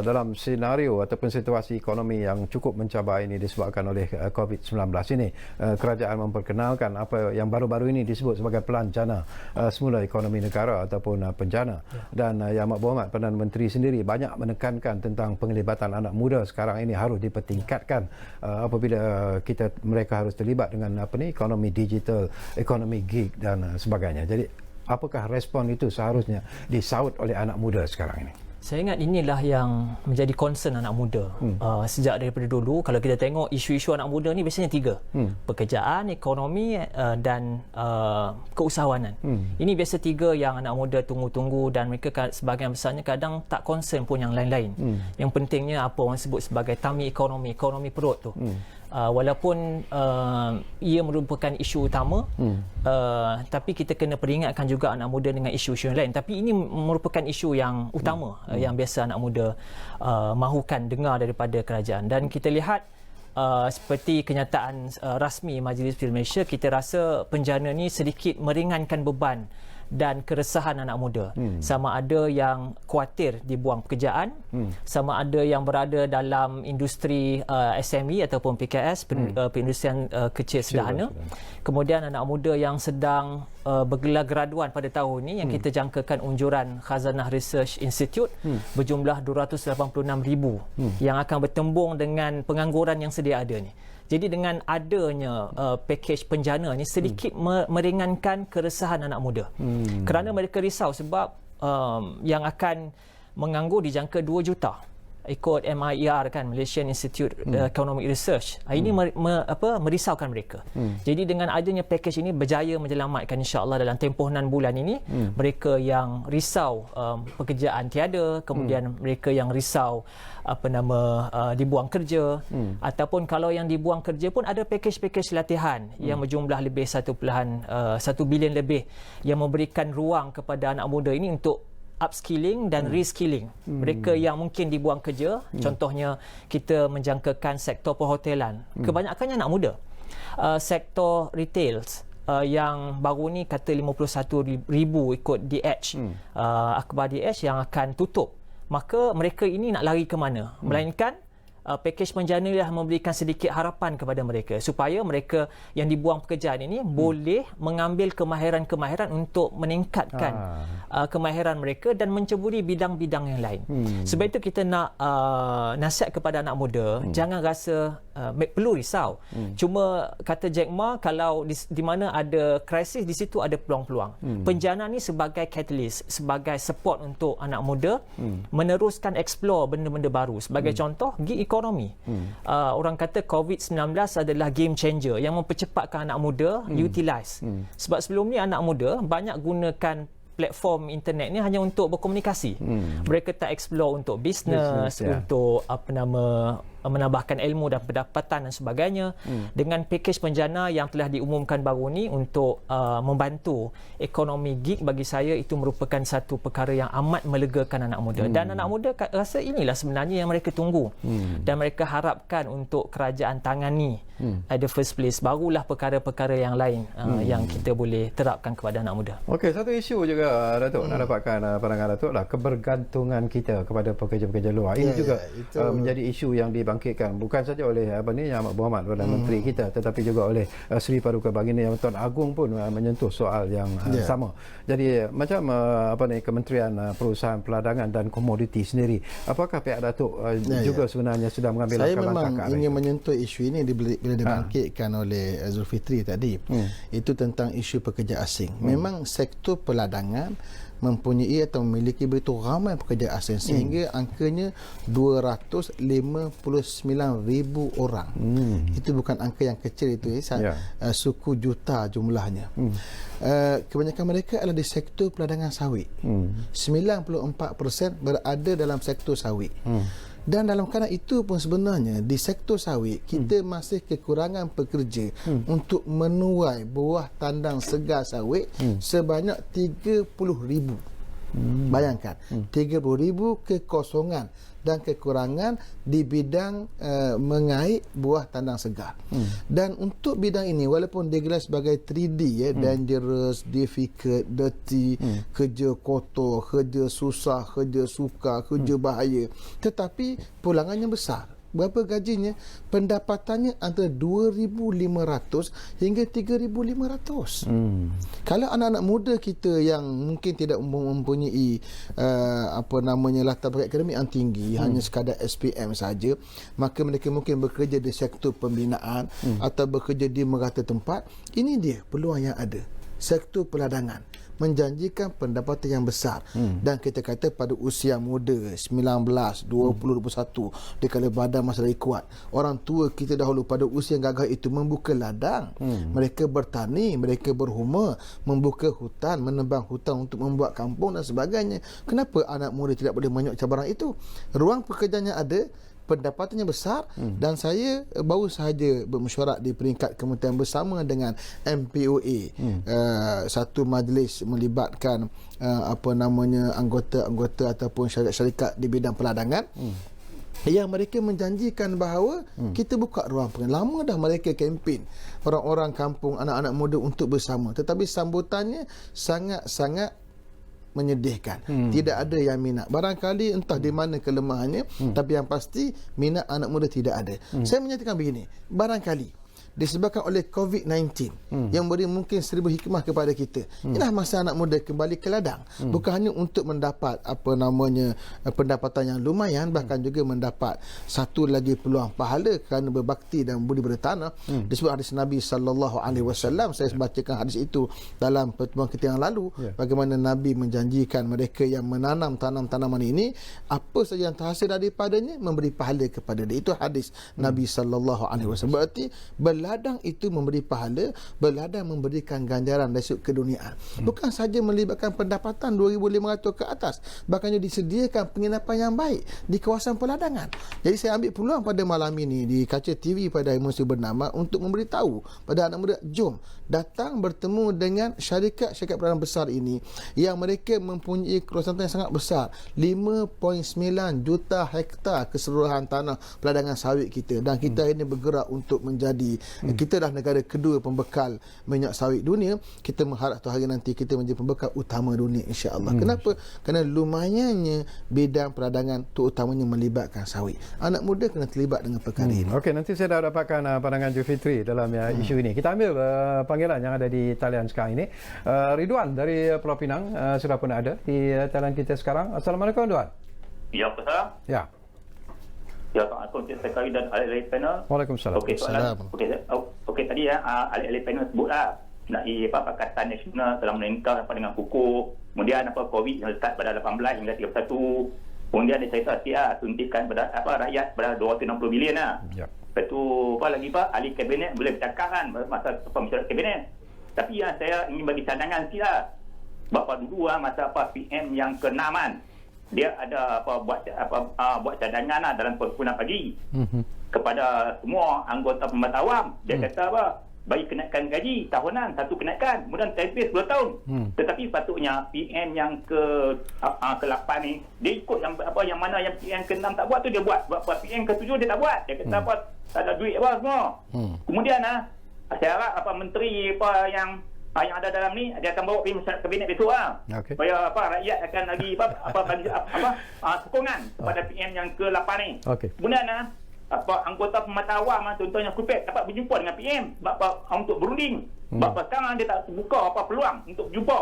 dalam senario ataupun situasi ekonomi yang cukup mencabar ini disebabkan oleh COVID-19 ini. Kerajaan memperkenalkan apa yang baru-baru ini disebut sebagai pelan jana semula ekonomi negara ataupun penjana. Dan Yang Amat Berhormat Perdana Menteri sendiri banyak menekankan tentang penglibatan anak muda sekarang ini harus dipertingkatkan apabila mereka harus terlibat dengan ekonomi digital, ekonomi gig dan sebagainya. Jadi apakah respon itu seharusnya disaut oleh anak muda sekarang ini? Saya ingat inilah yang menjadi concern anak muda. Sejak daripada dulu, kalau kita tengok isu-isu anak muda ni biasanya tiga. Pekerjaan, ekonomi dan keusahawanan. Ini biasa tiga yang anak muda tunggu-tunggu, dan mereka sebahagian besarnya kadang tak concern pun yang lain-lain. Yang pentingnya apa orang sebut sebagai tummy economy, ekonomi perut tu. Walaupun ia merupakan isu utama, tapi kita kena peringatkan juga anak muda dengan isu-isu yang lain. Tapi ini merupakan isu yang utama yang biasa anak muda mahukan dengar daripada kerajaan. Dan kita lihat seperti kenyataan rasmi Majlis Belia Malaysia, kita rasa penjana ni sedikit meringankan beban dan keresahan anak muda. Sama ada yang khuatir dibuang pekerjaan, sama ada yang berada dalam industri SME ataupun PKS, perindustrian kecil sederhana. Kemudian anak muda yang sedang bergelar graduan pada tahun ini, yang kita jangkakan unjuran Khazanah Research Institute berjumlah 286,000 yang akan bertembung dengan pengangguran yang sedia ada ni. Jadi dengan adanya pakej penjana ni sedikit meringankan keresahan anak muda. Kerana mereka risau sebab yang akan menganggur dijangka 2 juta. Ikut MIR kan, Malaysian Institute Economic Research. Ini merisaukan mereka. Jadi dengan adanya pakej ini berjaya menyelamatkan insya-Allah dalam tempoh 6 bulan ini mereka yang risau pekerjaan tiada, kemudian mereka yang risau dibuang kerja, ataupun kalau yang dibuang kerja pun ada pakej-pakej latihan yang berjumlah lebih 1 bilion lebih yang memberikan ruang kepada anak muda ini untuk upskilling dan reskilling. Mereka yang mungkin dibuang kerja, contohnya kita menjangkakan sektor perhotelan, kebanyakannya anak muda. sektor retail yang baru ni kata 51,000 ikut DH, akhbar DH yang akan tutup. Maka mereka ini nak lari ke mana? Melainkan pakej penjana dah memberikan sedikit harapan kepada mereka supaya mereka yang dibuang pekerjaan ini boleh mengambil kemahiran-kemahiran untuk meningkatkan kemahiran mereka dan menceburi bidang-bidang yang lain. Sebab itu kita nak nasihat kepada anak muda, jangan rasa perlu risau. Cuma kata Jack Ma, kalau di mana ada krisis, di situ ada peluang-peluang. Penjana ni sebagai catalyst, sebagai support untuk anak muda meneruskan explore benda-benda baru. Sebagai contoh, gig ekonomi. Orang kata COVID-19 adalah game changer yang mempercepatkan anak muda utilize. Sebab sebelum ni anak muda banyak gunakan platform internet ni hanya untuk berkomunikasi. Mereka tak explore untuk bisnes, untuk menambahkan ilmu dan pendapatan dan sebagainya. Dengan pakej penjana yang telah diumumkan baru ni untuk membantu ekonomi gig, bagi saya itu merupakan satu perkara yang amat melegakan anak muda. Dan anak muda rasa inilah sebenarnya yang mereka tunggu dan mereka harapkan untuk kerajaan tangani at the first place. Barulah perkara-perkara yang lain yang kita boleh terapkan kepada anak muda. Okey, satu isu juga Datuk nak dapatkan pandangan Datuk lah, kebergantungan kita kepada pekerja-pekerja luar. Ini juga menjadi isu yang dibangkitkan bukan saja oleh Yang Amat Berhormat Perdana Menteri kita, tetapi juga oleh Seri Paduka Baginda Yang Tuan Agong pun menyentuh soal yang sama. Jadi macam Kementerian Perusahaan Peladangan dan Komoditi sendiri, apakah pihak Datuk juga sebenarnya sudah mengambil saya langkah-langkah? Saya memang ingin menyentuh isu ini bila dibangkitkan oleh Zulfitri tadi. Itu tentang isu pekerja asing. Memang sektor peladangan mempunyai atau memiliki begitu ramai pekerja asing sehingga angkanya 259,000 orang. Itu bukan angka yang kecil itu, suku juta jumlahnya. Kebanyakan mereka adalah di sektor peladangan sawit. 94% berada dalam sektor sawit. Dan dalam keadaan itu pun sebenarnya di sektor sawit kita masih kekurangan pekerja untuk menuai buah tandang segar sawit sebanyak 30,000. Bayangkan 30,000 kekosongan dan kekurangan di bidang mengait buah tandang segar. Dan untuk bidang ini, walaupun digelar sebagai 3D, dangerous, difficult, dirty, kerja kotor, kerja susah, kerja sukar, kerja bahaya, tetapi pulangannya besar. Berapa gajinya? Pendapatannya antara 2,500 hingga 3,500. Kalau anak-anak muda kita yang mungkin tidak mempunyai latar belakang akademik yang tinggi, hanya sekadar SPM saja, maka mereka mungkin bekerja di sektor pembinaan atau bekerja di merata tempat. Ini dia peluang yang ada. Sektor peladangan menjanjikan pendapatan yang besar dan kita kata pada usia muda 19, 20, 21 dikala badan masih lagi kuat, orang tua kita dahulu pada usia yang gagah itu membuka ladang, mereka bertani, mereka berhuma, membuka hutan, menebang hutan untuk membuat kampung dan sebagainya. Kenapa anak muda tidak boleh menyok cabaran itu? Ruang pekerjaannya ada, pendapatannya besar, dan saya baru sahaja bermesyuarat di peringkat kementerian bersama dengan MPOA, satu majlis melibatkan anggota-anggota ataupun syarikat-syarikat di bidang peladangan, yang mereka menjanjikan bahawa kita buka ruang pekerjaan. Lama dah mereka kempen orang-orang kampung, anak-anak muda untuk bersama, tetapi sambutannya sangat-sangat menyedihkan. Tidak ada yang minat. Barangkali entah di mana kelemahannya, tapi yang pasti minat anak muda tidak ada. Saya menyatakan begini, barangkali disebabkan oleh COVID-19 yang beri mungkin 1000 hikmah kepada kita. Inilah masa anak muda kembali ke ladang, bukan hanya untuk mendapat pendapatan yang lumayan, bahkan juga mendapat satu lagi peluang pahala kerana berbakti dan budi bertanah. Disebut hadis Nabi SAW, saya bacakan hadis itu dalam pertemuan kita yang lalu, bagaimana Nabi menjanjikan mereka yang menanam tanaman ini, apa saja yang terhasil daripadanya memberi pahala kepada dia. Itu hadis Nabi SAW. Berarti berladang itu memberi pahala, berladang memberikan ganjaran dari sudut keduniaan. Bukan saja melibatkan pendapatan 2,500 ke atas, bahkan disediakan penginapan yang baik di kawasan peladangan. Jadi saya ambil peluang pada malam ini di kaca TV pada Musim Bernama untuk memberitahu pada anak muda, jom datang bertemu dengan syarikat-syarikat peladangan besar ini yang mereka mempunyai kawasan yang sangat besar, 5.9 juta hektar keseluruhan tanah peladangan sawit kita, dan kita ini bergerak untuk menjadi Kita dah negara kedua pembekal minyak sawit dunia. Kita mengharap tu hari nanti kita menjadi pembekal utama dunia, insya-Allah. Kenapa? Kerana lumayannya bidang peradangan terutamanya melibatkan sawit. Anak muda kena terlibat dengan perkara ini. Okey, nanti saya dah dapatkan pandangan Zulfitri dalam isu ini. Kita ambil panggilan yang ada di talian sekarang ini. Ridwan dari Pulau Pinang sudah pun ada di talian kita sekarang. Assalamualaikum, Ridwan. Ya, Pak. Ya. Ya, Assalamualaikum Cik Sekali dan ahli-ahli panel. Waalaikumsalam. Okey, soalan. Okey, tadi ahli-ahli panel sebutlah nak Pakatan Nasional telah meningkat dengan kukuh. Kemudian COVID yang start pada 18 hingga 31. Kemudian dia cerita suntikan pada rakyat pada 260 bilion lah. Ya. Lepas tu lagi ahli kabinet boleh bercakap kan masa mesyuarat kabinet. Tapi saya ingin bagi cadangan sikitlah. Bapa dulu masa PM yang ke-6 kan. Dia ada buat cadangan lah dalam perhimpunan pagi kepada semua anggota pemantauan. Dia kata bagi kenaikan gaji tahunan, satu kenaikan, kemudian TPS 10 tahun. Tetapi patutnya PM yang ke-8 ni dia ikut yang mana yang PM ke-6 tak buat tu dia buat. Sebab PM ke-7 dia tak buat. Dia kata tak ada duit semua. Kemudian saya harap menteri yang ada dalam ni dia akan bawa pergi mesyuarat kabinet besok Okay. supaya rakyat akan lagi bagi sokongan kepada PM yang ke-8 ni. Okey. Kemudian anggota pemantauan contohnya KUPED dapat berjumpa dengan PM untuk berunding. Sebab sekarang dia tak terbuka peluang untuk berjumpa.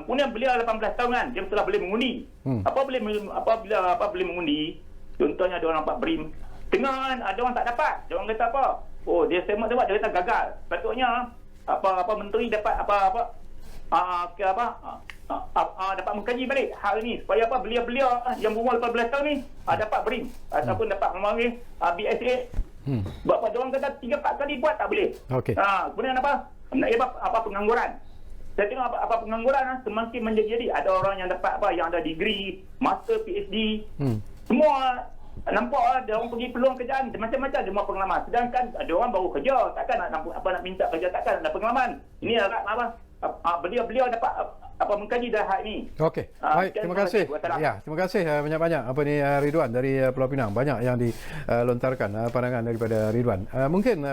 Kemudian beliau 18 tahun kan, dia telah boleh mengundi. Apabila boleh mengundi, contohnya dia orang dapat BRIM, tengah kan ada orang tak dapat. Dia orang kata apa? Oh, dia semak dia kata gagal. Patutnya menteri dapat dapat mengkaji balik hal ini supaya beliau-beliau yang berumur 18 tahun ni dapat BRIM ataupun dapat memanggil BSA. Sebab dia orang kata 3-4 kali buat tak boleh. Okey. Kemudian pengangguran. Saya tengok pengangguran semakin menjadi. Ada orang yang dapat yang ada degree, master, PhD. Semua nampak dia orang pergi peluang kerjaan macam-macam, dia mahu pengalaman. Sedangkan ada orang baru kerja, takkan nak minta kerja, takkan ada pengalaman. Ini beliau dapat mengkaji dah hal ini. Okey. Baik, terima kasih. Ya, terima kasih banyak-banyak Ridwan dari Pulau Pinang. Banyak yang dilontarkan pandangan daripada Ridwan. Mungkin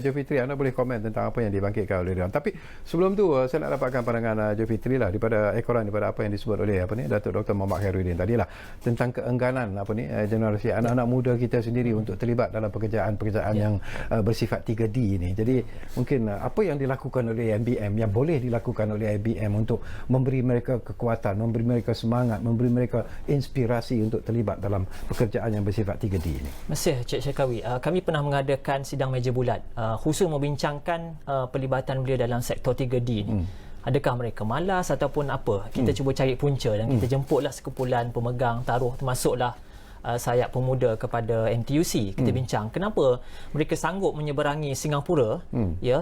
Zulfitri, anda boleh komen tentang apa yang dibangkitkan oleh Ridwan. Tapi sebelum tu saya nak dapatkan pandangan Zulfitri lah daripada ekoran daripada apa yang disebut oleh Datuk Dr. Muhammad Khairuddin tadilah tentang keengganan generasi anak-anak muda kita sendiri untuk terlibat dalam pekerjaan-pekerjaan yang bersifat 3D ini. Jadi mungkin apa yang dilakukan oleh MBM yang boleh dilakukan oleh MBM untuk memberi mereka kekuatan, memberi mereka semangat, memberi mereka inspirasi untuk terlibat dalam pekerjaan yang bersifat 3D ini. Masih Cik Syarkawi, kami pernah mengadakan sidang meja bulat khusus membincangkan pelibatan beliau dalam sektor 3D ini. Adakah mereka malas ataupun apa? Kita cuba cari punca dan kita jemputlah sekumpulan pemegang taruh, termasuklah sayap pemuda kepada MTUC. Kita bincang kenapa mereka sanggup menyeberangi Singapura,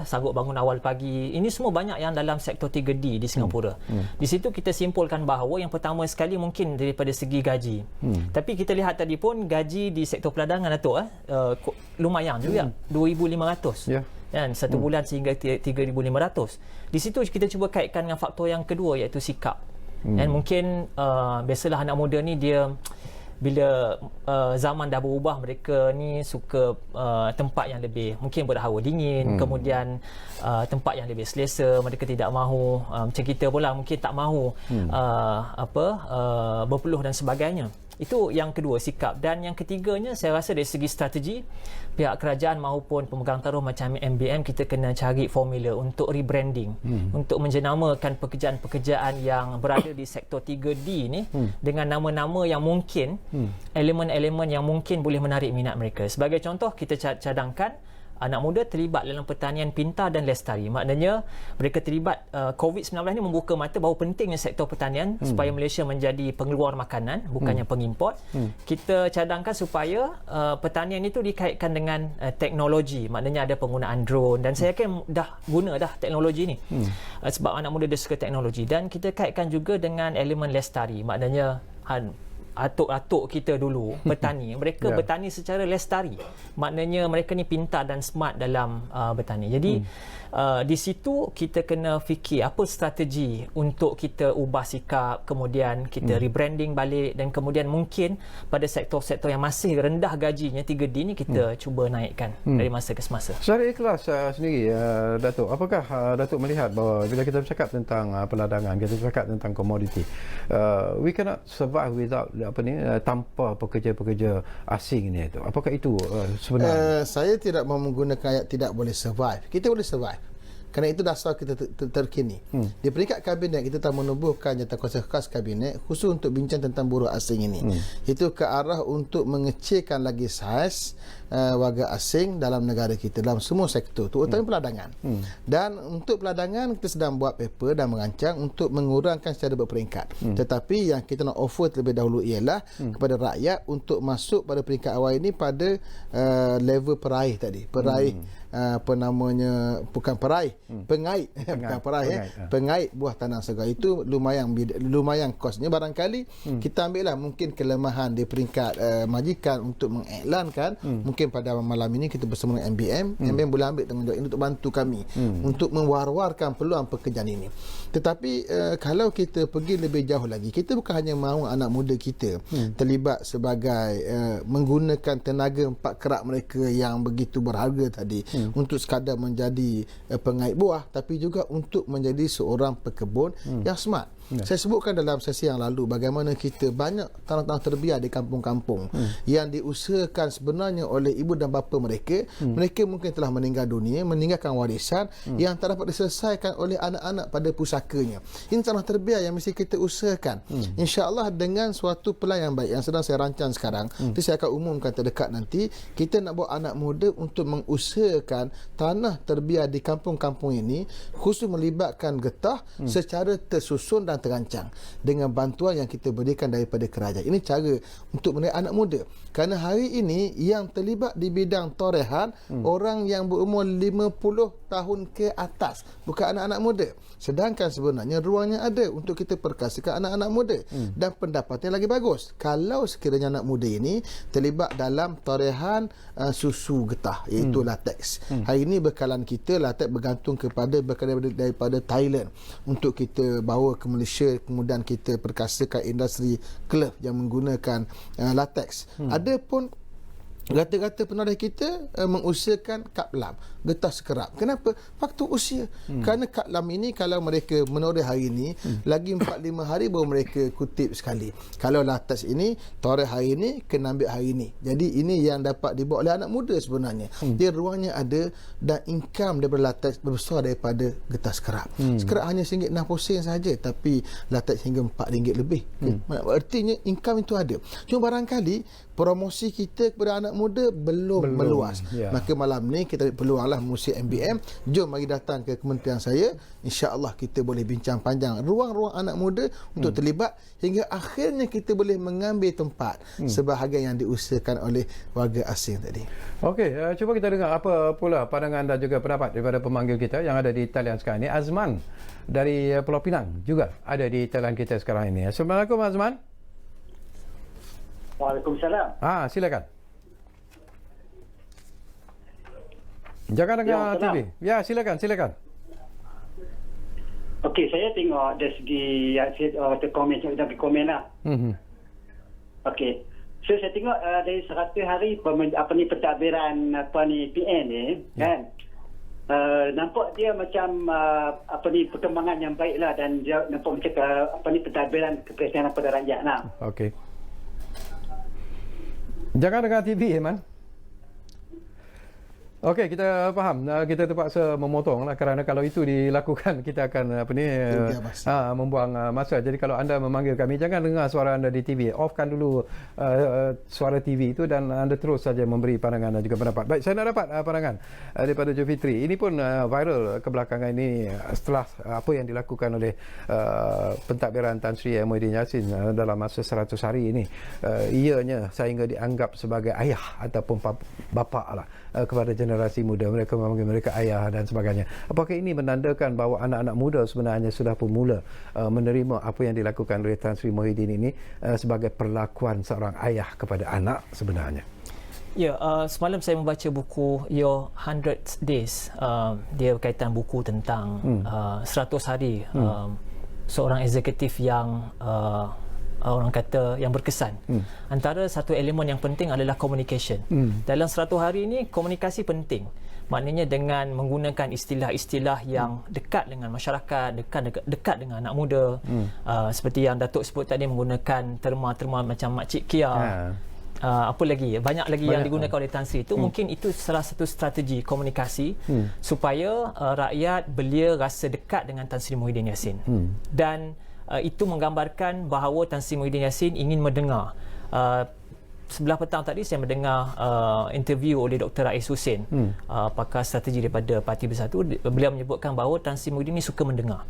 sanggup bangun awal pagi. Ini semua banyak yang dalam sektor 3D di Singapura. Di situ kita simpulkan bahawa yang pertama sekali mungkin daripada segi gaji. Tapi kita lihat tadi pun gaji di sektor peradangan Datuk lumayan juga, 2,500. Kan, satu bulan sehingga 3,500. Di situ kita cuba kaitkan dengan faktor yang kedua, iaitu sikap. Dan mungkin biasalah anak muda ni dia bila zaman dah berubah, mereka ni suka tempat yang lebih mungkin berhawa dingin, kemudian tempat yang lebih selesa. Mereka tidak mahu macam kita pula mungkin tak mahu berpeluh dan sebagainya. Itu yang kedua, sikap. Dan yang ketiganya, saya rasa dari segi strategi, pihak kerajaan maupun pemegang taruh macam MBM, kita kena cari formula untuk rebranding, untuk menjenamakan pekerjaan-pekerjaan yang berada di sektor 3D ni dengan nama-nama yang mungkin, elemen-elemen yang mungkin boleh menarik minat mereka. Sebagai contoh, kita cadangkan anak muda terlibat dalam pertanian pintar dan lestari. Maknanya mereka terlibat, COVID-19 ni membuka mata bahawa pentingnya sektor pertanian supaya Malaysia menjadi pengeluar makanan, bukannya pengimport. Kita cadangkan supaya pertanian itu dikaitkan dengan teknologi. Maknanya ada penggunaan drone, dan saya yakin dah guna dah teknologi ni. Sebab anak muda dia suka teknologi. Dan kita kaitkan juga dengan elemen lestari. Maknanya atuk-atuk kita dulu bertani, mereka bertani secara lestari. Maknanya mereka ni pintar dan smart dalam bertani. Jadi di situ kita kena fikir apa strategi untuk kita ubah sikap, kemudian kita rebranding balik, dan kemudian mungkin pada sektor-sektor yang masih rendah gajinya 3D ni kita cuba naikkan dari masa ke semasa. Secara ikhlas sendiri, Datuk, apakah Datuk melihat bahawa bila kita bercakap tentang peladangan, kita bercakap tentang komoditi, we cannot survive without tanpa pekerja-pekerja asing ni itu. Apakah itu sebenarnya? Saya tidak mau menggunakan ayat tidak boleh survive. Kita boleh survive. Kerana itu dasar kita terkini. Di peringkat kabinet, kita telah menubuhkan jawatankuasa khas kabinet khusus untuk bincang tentang buruh asing ini. Itu ke arah untuk mengecilkan lagi saiz warga asing dalam negara kita, dalam semua sektor, terutama peladangan. Dan untuk peladangan, kita sedang buat paper dan merancang untuk mengurangkan secara berperingkat. Tetapi yang kita nak offer terlebih dahulu ialah kepada rakyat untuk masuk pada peringkat awal ini pada level peraih tadi. Peraih pengait bukan peraih, pengait buah tanah segar. Itu lumayan kosnya. Barangkali kita ambil lah mungkin kelemahan di peringkat majikan untuk mengiklankan. Mungkin pada malam ini kita bersama dengan MBM boleh ambil tanggungjawab ini untuk bantu kami untuk mewar-warkan peluang pekerjaan ini. Tetapi kalau kita pergi lebih jauh lagi, kita bukan hanya mahu anak muda kita terlibat sebagai menggunakan tenaga empat kerak mereka yang begitu berharga tadi untuk sekadar menjadi pengait buah, tapi juga untuk menjadi seorang pekebun yang smart. Saya sebutkan dalam sesi yang lalu bagaimana kita banyak tanah-tanah terbiar di kampung-kampung yang diusahakan sebenarnya oleh ibu dan bapa mereka. Mereka mungkin telah meninggal dunia, meninggalkan warisan yang tak dapat diselesaikan oleh anak-anak pada pusakanya. Ini tanah terbiar yang mesti kita usahakan. InsyaAllah dengan suatu pelan yang baik yang sedang saya rancang sekarang, saya akan umumkan terdekat nanti, kita nak bawa anak muda untuk mengusahakan tanah terbiar di kampung-kampung ini, khusus melibatkan getah secara tersusun dan terancang dengan bantuan yang kita berikan daripada kerajaan. Ini cara untuk menarik anak muda. Kerana hari ini yang terlibat di bidang torehan orang yang berumur 50 tahun ke atas, bukan anak-anak muda. Sedangkan sebenarnya ruangnya ada untuk kita perkasakan anak-anak muda dan pendapatnya lagi bagus. Kalau sekiranya anak muda ini terlibat dalam torehan susu getah, iaitu latex. Hari ini bekalan kita latex bergantung kepada bekalan daripada Thailand untuk kita bawa ke Malaysia, kemudian kita perkasakan industri klub yang menggunakan latex. Adapun rata-rata penoreh kita mengusahakan kap lam, getah sekerap. Kenapa? Faktor usia. Kerana kap lam ini kalau mereka menoreh hari ini, lagi 4-5 hari baru mereka kutip sekali. Kalau latex ini, toreh hari ini, kena ambil hari ini. Jadi ini yang dapat dibawa oleh anak muda sebenarnya. Dia ruangnya ada dan income daripada latex berbesar daripada getah sekerap. Sekerap hanya RM1.60 saja, tapi latex hingga RM4 lebih. Artinya income itu ada. Cuma barangkali promosi kita kepada anak muda belum meluas. Maka malam ni kita peluanglah musim MBM. Jom mari datang ke kementerian saya. InsyaAllah kita boleh bincang panjang ruang-ruang anak muda untuk terlibat hingga akhirnya kita boleh mengambil tempat sebahagian yang diusahakan oleh warga asing tadi. Okey, cuba kita dengar apa pula pandangan dan juga pendapat daripada pemanggil kita yang ada di talian sekarang ini. Azman dari Pulau Pinang juga ada di talian kita sekarang ini. Assalamualaikum Azman. Waalaikumsalam. Silakan. Jangan dengar TV. Ya, silakan. Okey, saya tengok dari segi komen lah. Okey. So saya tengok dari 100 hari pentadbiran PN ni kan. Nampak dia macam perkembangan yang baiklah dan dia nampak macam pentadbiran kepresidenan pada rakyat lah. Okey. Jangan dengar TV, Man. Okey, kita faham. Kita terpaksa memotong lah kerana kalau itu dilakukan kita akan membuang masa. Jadi kalau anda memanggil kami, jangan dengar suara anda di TV. Offkan dulu suara TV itu dan anda terus saja memberi pandangan dan juga pendapat. Baik, saya nak dapat pandangan daripada Jofitri. Ini pun viral kebelakangan ini setelah apa yang dilakukan oleh pentadbiran Tan Sri Muhyiddin Yassin dalam masa 100 hari ini. Ianya sehingga dianggap sebagai ayah ataupun bapa lah kepada Jeneral generasi muda, mereka memanggil mereka ayah dan sebagainya. Apakah ini menandakan bahawa anak-anak muda sebenarnya sudah pun mula menerima apa yang dilakukan oleh Tan Sri Muhyiddin ini sebagai perlakuan seorang ayah kepada anak sebenarnya? Ya, semalam saya membaca buku Your 100 Days. Dia berkaitan buku tentang 100 hari seorang eksekutif yang orang kata yang berkesan. Antara satu elemen yang penting adalah communication. Dalam 100 hari ini komunikasi penting. Maknanya dengan menggunakan istilah-istilah yang dekat dengan masyarakat, dekat dengan anak muda. Seperti yang Datuk sebut tadi, menggunakan terma-terma macam Makcik Kia. Apa lagi? Banyak lagi yang digunakan oleh Tan Sri. Itu mungkin itu salah satu strategi komunikasi supaya rakyat belia rasa dekat dengan Tan Sri Muhyiddin Yassin. Dan itu menggambarkan bahawa Tan Sri Muhyiddin Yassin ingin mendengar. Sebelah petang tadi saya mendengar interview oleh Dr. Rais Hussein, pakar strategi daripada Parti Bersatu. Beliau menyebutkan bahawa Tan Sri Muhyiddin ini suka mendengar.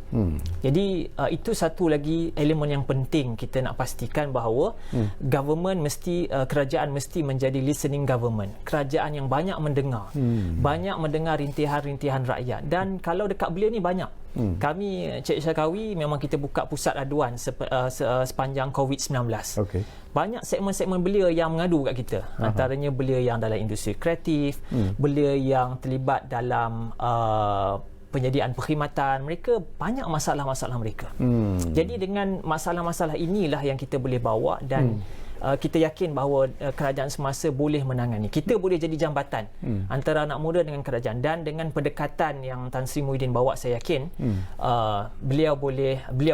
Jadi itu satu lagi elemen yang penting kita nak pastikan bahawa government mesti, kerajaan mesti menjadi listening government. Kerajaan yang banyak mendengar, banyak mendengar rintihan-rintihan rakyat. Dan kalau dekat beliau ni banyak. Kami Cik Syarkawi memang kita buka pusat aduan sepanjang COVID-19. Okey. Banyak segmen-segmen belia yang mengadu kat kita. Antaranya belia yang dalam industri kreatif, belia yang terlibat dalam penyediaan perkhidmatan. Mereka banyak masalah-masalah mereka. Jadi dengan masalah-masalah inilah yang kita boleh bawa dan kita yakin bahawa kerajaan semasa boleh menangani. Kita boleh jadi jambatan antara anak muda dengan kerajaan, dan dengan pendekatan yang Tan Sri Muhyiddin bawa, saya yakin beliau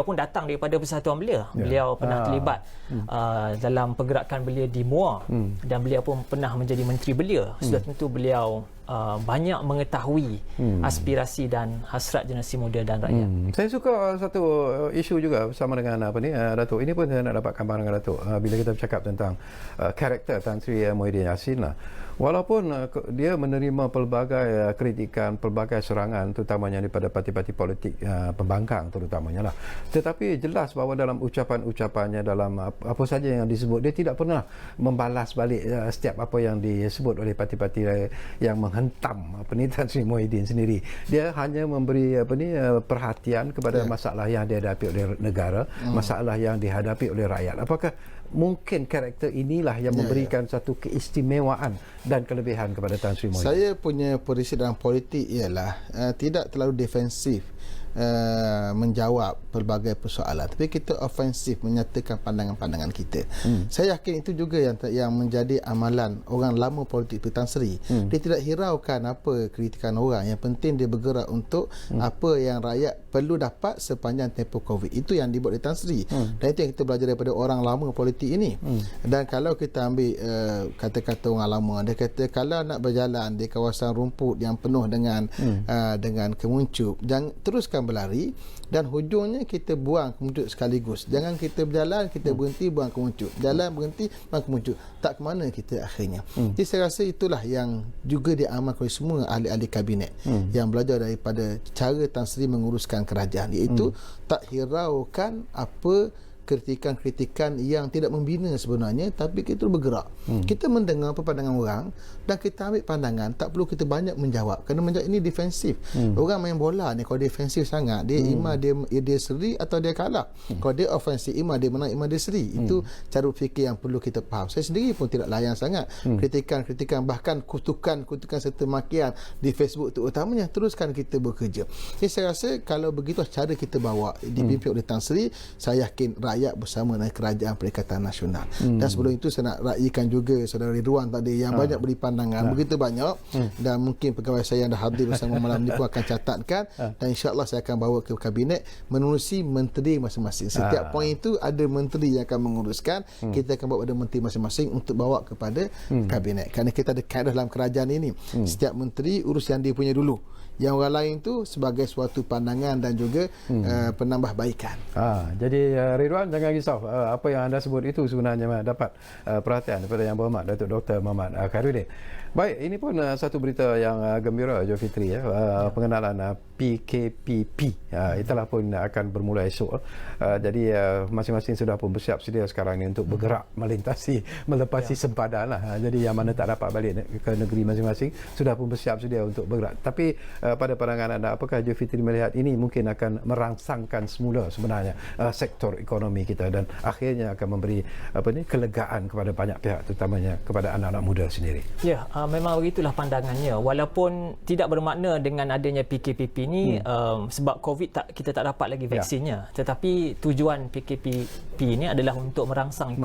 pun datang daripada Persatuan Belia. Beliau pernah terlibat dalam pergerakan belia di Muar, dan beliau pun pernah menjadi menteri belia. Sudah tentu beliau banyak mengetahui aspirasi dan hasrat generasi muda dan rakyat. Saya suka satu isu juga bersama dengan Datuk. Ini pun saya nak dapatkan pandangan Datuk bila kita bercakap tentang karakter Tan Sri Muhyiddin Yassin lah. Walaupun dia menerima pelbagai kritikan, pelbagai serangan, terutamanya daripada parti-parti politik pembangkang terutamanya lah. Tetapi jelas bahawa dalam ucapan-ucapannya, dalam apa saja yang disebut, dia tidak pernah membalas balik setiap apa yang disebut oleh parti-parti yang menghentam Tan Sri Muhyiddin sendiri. Dia hanya memberi perhatian kepada masalah yang dihadapi oleh negara, masalah yang dihadapi oleh rakyat. Apakah mungkin karakter inilah yang memberikan satu keistimewaan dan kelebihan kepada Tan Sri Muhyiddin? Saya punya prinsip dalam politik ialah tidak terlalu defensif menjawab pelbagai persoalan, tapi kita ofensif menyatakan pandangan-pandangan kita. Saya yakin itu juga yang menjadi amalan orang lama politik seperti Tan Sri. Dia tidak hiraukan apa kritikan orang, yang penting dia bergerak untuk apa yang rakyat perlu dapat sepanjang tempoh COVID. Itu yang dibuat oleh Tan Sri, dan itu yang kita belajar daripada orang lama politik ini. Dan kalau kita ambil kata-kata orang lama, dia kata kalau nak berjalan di kawasan rumput yang penuh dengan kemuncup, jangan teruskan berlari, dan hujungnya kita buang kemuncup sekaligus. Jangan kita berjalan, kita berhenti, buang kemuncup, jalan, berhenti, buang kemuncup. Tak ke mana kita akhirnya. Jadi saya rasa itulah yang juga diamalkan oleh semua ahli-ahli kabinet yang belajar daripada cara Tan Sri menguruskan kerajaan, iaitu tak hiraukan apa kritikan-kritikan yang tidak membina sebenarnya, tapi kita bergerak. Kita mendengar apa pandangan orang dan kita ambil pandangan, tak perlu kita banyak menjawab, kerana menjawab ini defensif. Orang main bola ni kalau defensif sangat, dia ima dia seri atau dia kalah. Kalau dia ofensif, ima dia menang, ima dia seri. Itu cara berfikir yang perlu kita faham. Saya sendiri pun tidak layan sangat kritikan-kritikan, bahkan kutukan serta makian di Facebook terutamanya. Teruskan kita bekerja. Jadi saya rasa kalau begitu cara kita bawa dipimpin oleh Tan Sri, saya yakin rakyat bersama dengan Kerajaan Perikatan Nasional. Dan sebelum itu saya nak raikan juga saudara Ridwan tadi yang banyak beri pandangan, begitu banyak, dan mungkin pegawai saya yang dah hadir bersama malam ni pun akan catatkan, dan insya-Allah saya akan bawa ke kabinet menerusi menteri masing-masing. Setiap poin itu ada menteri yang akan menguruskan, kita akan bawa pada menteri masing-masing untuk bawa kepada kabinet. Kerana kita ada kaedah dalam kerajaan ini, setiap menteri urus yang dia punya dulu, yang orang lain tu sebagai suatu pandangan dan juga penambahbaikan. Jadi Ridwan, Tuan, jangan risau. Apa yang anda sebut itu sebenarnya dapat perhatian daripada Yang Berhormat Datuk Dr. Muhammad Khairuddin. Baik, ini pun satu berita yang gembira, Jo Fitri, pengenalan PKPP. Itulah pun akan bermula esok. Jadi masing-masing sudah pun bersiap sedia sekarang ni untuk bergerak melepasi sempadan lah. Jadi yang mana tak dapat balik ke negeri masing-masing sudah pun bersiap sedia untuk bergerak. Tapi pada pandangan anda, apakah Jo Fitri melihat ini mungkin akan merangsangkan semula sebenarnya sektor ekonomi kita dan akhirnya akan memberi kelegaan kepada banyak pihak, terutamanya kepada anak-anak muda sendiri? Ya, memang begitulah pandangannya. Walaupun tidak bermakna dengan adanya PKPP ni sebab COVID kita tak dapat lagi vaksinnya. Tetapi tujuan PKPP ini adalah untuk merangsang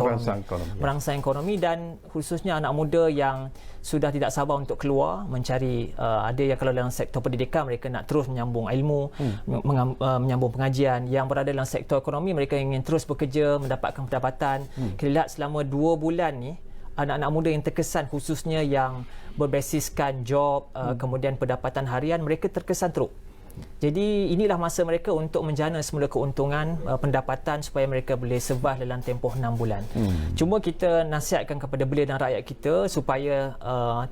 ekonomi dan khususnya anak muda yang sudah tidak sabar untuk keluar mencari, ada yang kalau dalam sektor pendidikan mereka nak terus menyambung ilmu, menyambung pengajian. Yang berada dalam sektor ekonomi mereka ingin terus bekerja, mendapatkan pendapatan. Kita lihat selama 2 bulan ni anak-anak muda yang terkesan, khususnya yang berbasiskan job, kemudian pendapatan harian, mereka terkesan teruk. Jadi inilah masa mereka untuk menjana semula keuntungan pendapatan supaya mereka boleh survive dalam tempoh 6 bulan. Cuma kita nasihatkan kepada belia dan rakyat kita supaya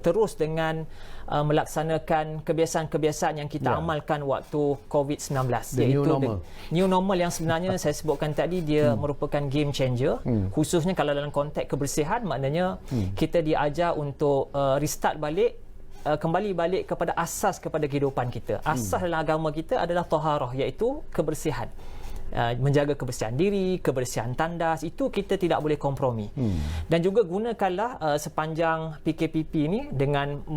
terus dengan melaksanakan kebiasaan-kebiasaan yang kita amalkan waktu COVID-19, iaitu new normal yang sebenarnya saya sebutkan tadi, dia merupakan game changer. Khususnya kalau dalam konteks kebersihan, maknanya kita diajar untuk restart balik, kembali balik kepada asas kepada kehidupan kita. Asas dalam agama kita adalah taharah, iaitu kebersihan. Menjaga kebersihan diri, kebersihan tandas, itu kita tidak boleh kompromi. Dan juga gunakanlah sepanjang PKPP ini dengan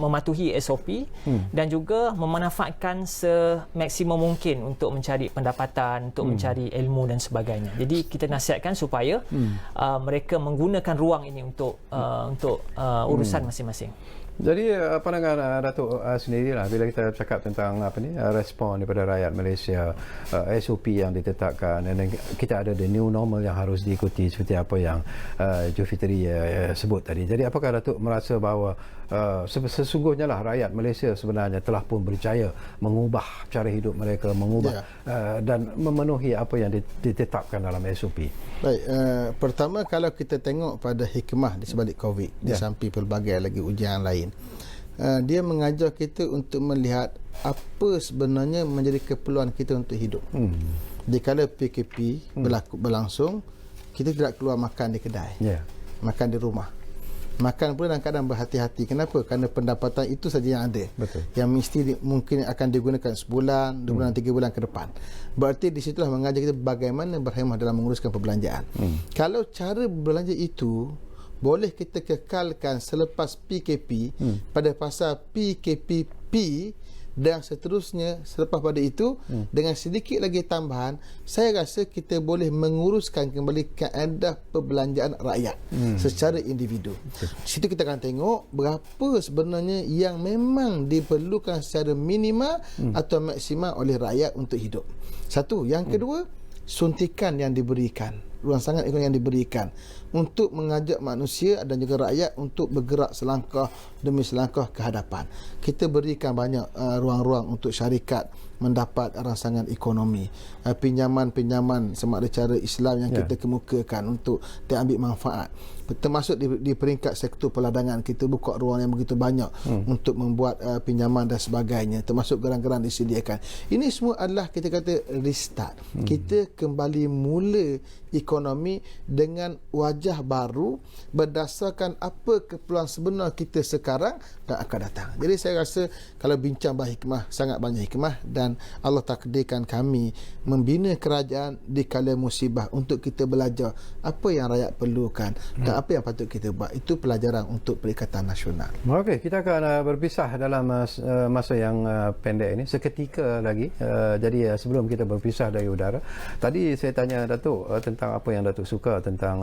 mematuhi SOP dan juga memanfaatkan semaksimum mungkin untuk mencari pendapatan, untuk mencari ilmu dan sebagainya. Jadi kita nasihatkan supaya mereka menggunakan ruang ini untuk urusan masing-masing. Jadi pandangan Datuk sendirilah bila kita cakap tentang respon daripada rakyat Malaysia, SOP yang ditetapkan, dan kita ada the new normal yang harus diikuti seperti apa yang Jo Fitri sebut tadi. Jadi apakah Datuk merasa bahawa sesungguhnya lah rakyat Malaysia sebenarnya telah pun berjaya mengubah cara hidup mereka, mengubah dan memenuhi apa yang ditetapkan dalam SOP? Baik, pertama kalau kita tengok pada hikmah di sebalik COVID, di samping pelbagai lagi ujian lain, dia mengajar kita untuk melihat apa sebenarnya menjadi keperluan kita untuk hidup. Di kala PKP berlangsung, kita tidak keluar makan di kedai, makan di rumah. Makan pun dalam keadaan berhati-hati. Kenapa? Kerana pendapatan itu saja yang ada. Betul. Yang mesti mungkin akan digunakan sebulan, 2 bulan, 3 bulan ke depan. Berarti di situlah mengajar kita bagaimana berhemah dalam menguruskan perbelanjaan. Kalau cara berbelanja itu boleh kita kekalkan selepas PKP pada fasa PKPP dan seterusnya selepas pada itu, dengan sedikit lagi tambahan, saya rasa kita boleh menguruskan kembali kaedah perbelanjaan rakyat secara individu. Di situ kita akan tengok berapa sebenarnya yang memang diperlukan secara minimal atau maksimal oleh rakyat untuk hidup. Satu. Yang kedua, suntikan yang diberikan, rangsangan ekonomi yang diberikan untuk mengajak manusia dan juga rakyat untuk bergerak selangkah demi selangkah ke hadapan. Kita berikan banyak ruang-ruang untuk syarikat mendapat rangsangan ekonomi, pinjaman-pinjaman sama ada cara Islam yang kita kemukakan untuk diambil manfaat. Termasuk di peringkat sektor peladangan, kita buka ruang yang begitu banyak untuk membuat pinjaman dan sebagainya, termasuk geran-geran disediakan. Ini semua adalah kita kata restart. Kita kembali mula ekonomi dengan wajah baru berdasarkan apa keperluan sebenar kita sekarang dan akan datang. Jadi saya rasa kalau bincang berhikmah, sangat banyak hikmah, dan Allah takdirkan kami membina kerajaan di kala musibah untuk kita belajar apa yang rakyat perlukan dan apa yang patut kita buat. Itu pelajaran untuk Perikatan Nasional. Okey, kita akan berpisah dalam masa yang pendek ini seketika lagi. Jadi sebelum kita berpisah dari udara, tadi saya tanya Datuk tentang apa yang Datuk suka tentang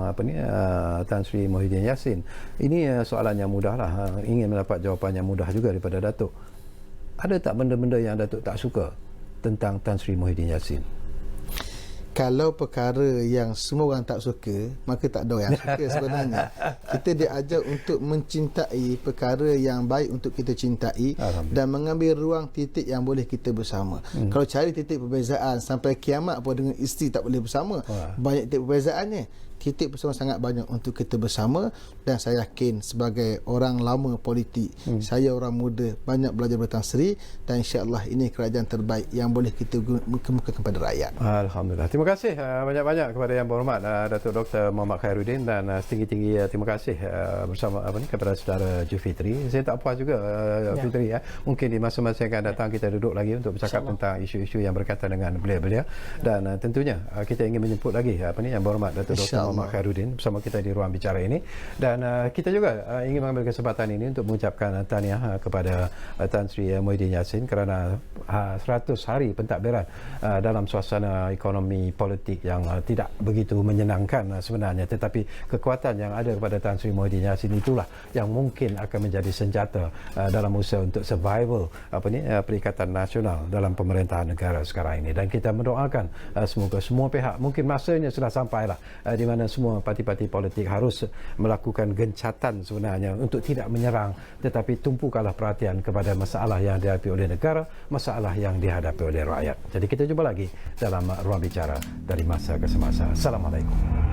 Tan Sri Muhyiddin Yassin. Ini soalan yang mudah lah. Ingin mendapat jawapan yang mudah juga daripada Datuk. Ada tak benda-benda yang Datuk tak suka tentang Tan Sri Muhyiddin Yassin? kalau perkara yang semua orang tak suka, maka tak ada yang suka sebenarnya. Kita diajar untuk mencintai perkara yang baik untuk kita cintai dan mengambil ruang titik yang boleh kita bersama. Kalau cari titik perbezaan sampai kiamat pun dengan isteri tak boleh bersama, banyak titik perbezaannya. Titik bersama sangat banyak untuk kita bersama, dan saya yakin sebagai orang lama politik, saya orang muda banyak belajar Tan Sri, dan insya-Allah ini kerajaan terbaik yang boleh kita kemukakan kepada rakyat. Alhamdulillah. Terima kasih banyak-banyak kepada Yang Berhormat Datuk Dr. Muhammad Khairuddin, dan setinggi-tinggi terima kasih bersama kepada saudara Julfitri. Saya tak puas juga Fitri mungkin di masa-masa yang akan datang kita duduk lagi untuk bercakap tentang isu-isu yang berkaitan dengan beliau-beliau, dan tentunya kita ingin menjemput lagi Yang Berhormat Datuk Dr. Muhammad Khairuddin bersama kita di ruang bicara ini, dan kita juga ingin mengambil kesempatan ini untuk mengucapkan tahniah kepada Tan Sri Muhyiddin Yassin kerana 100 hari pentadbiran dalam suasana ekonomi politik yang tidak begitu menyenangkan sebenarnya, tetapi kekuatan yang ada kepada Tan Sri Muhyiddin Yassin itulah yang mungkin akan menjadi senjata dalam usaha untuk survival Perikatan Nasional dalam pemerintahan negara sekarang ini. Dan kita mendoakan semoga semua pihak, mungkin masanya sudah sampailah di mana semua parti-parti politik harus melakukan gencatan sebenarnya untuk tidak menyerang, tetapi tumpukanlah perhatian kepada masalah yang dihadapi oleh negara, masalah yang dihadapi oleh rakyat. Jadi kita jumpa lagi dalam ruang bicara dari masa ke semasa. Assalamualaikum.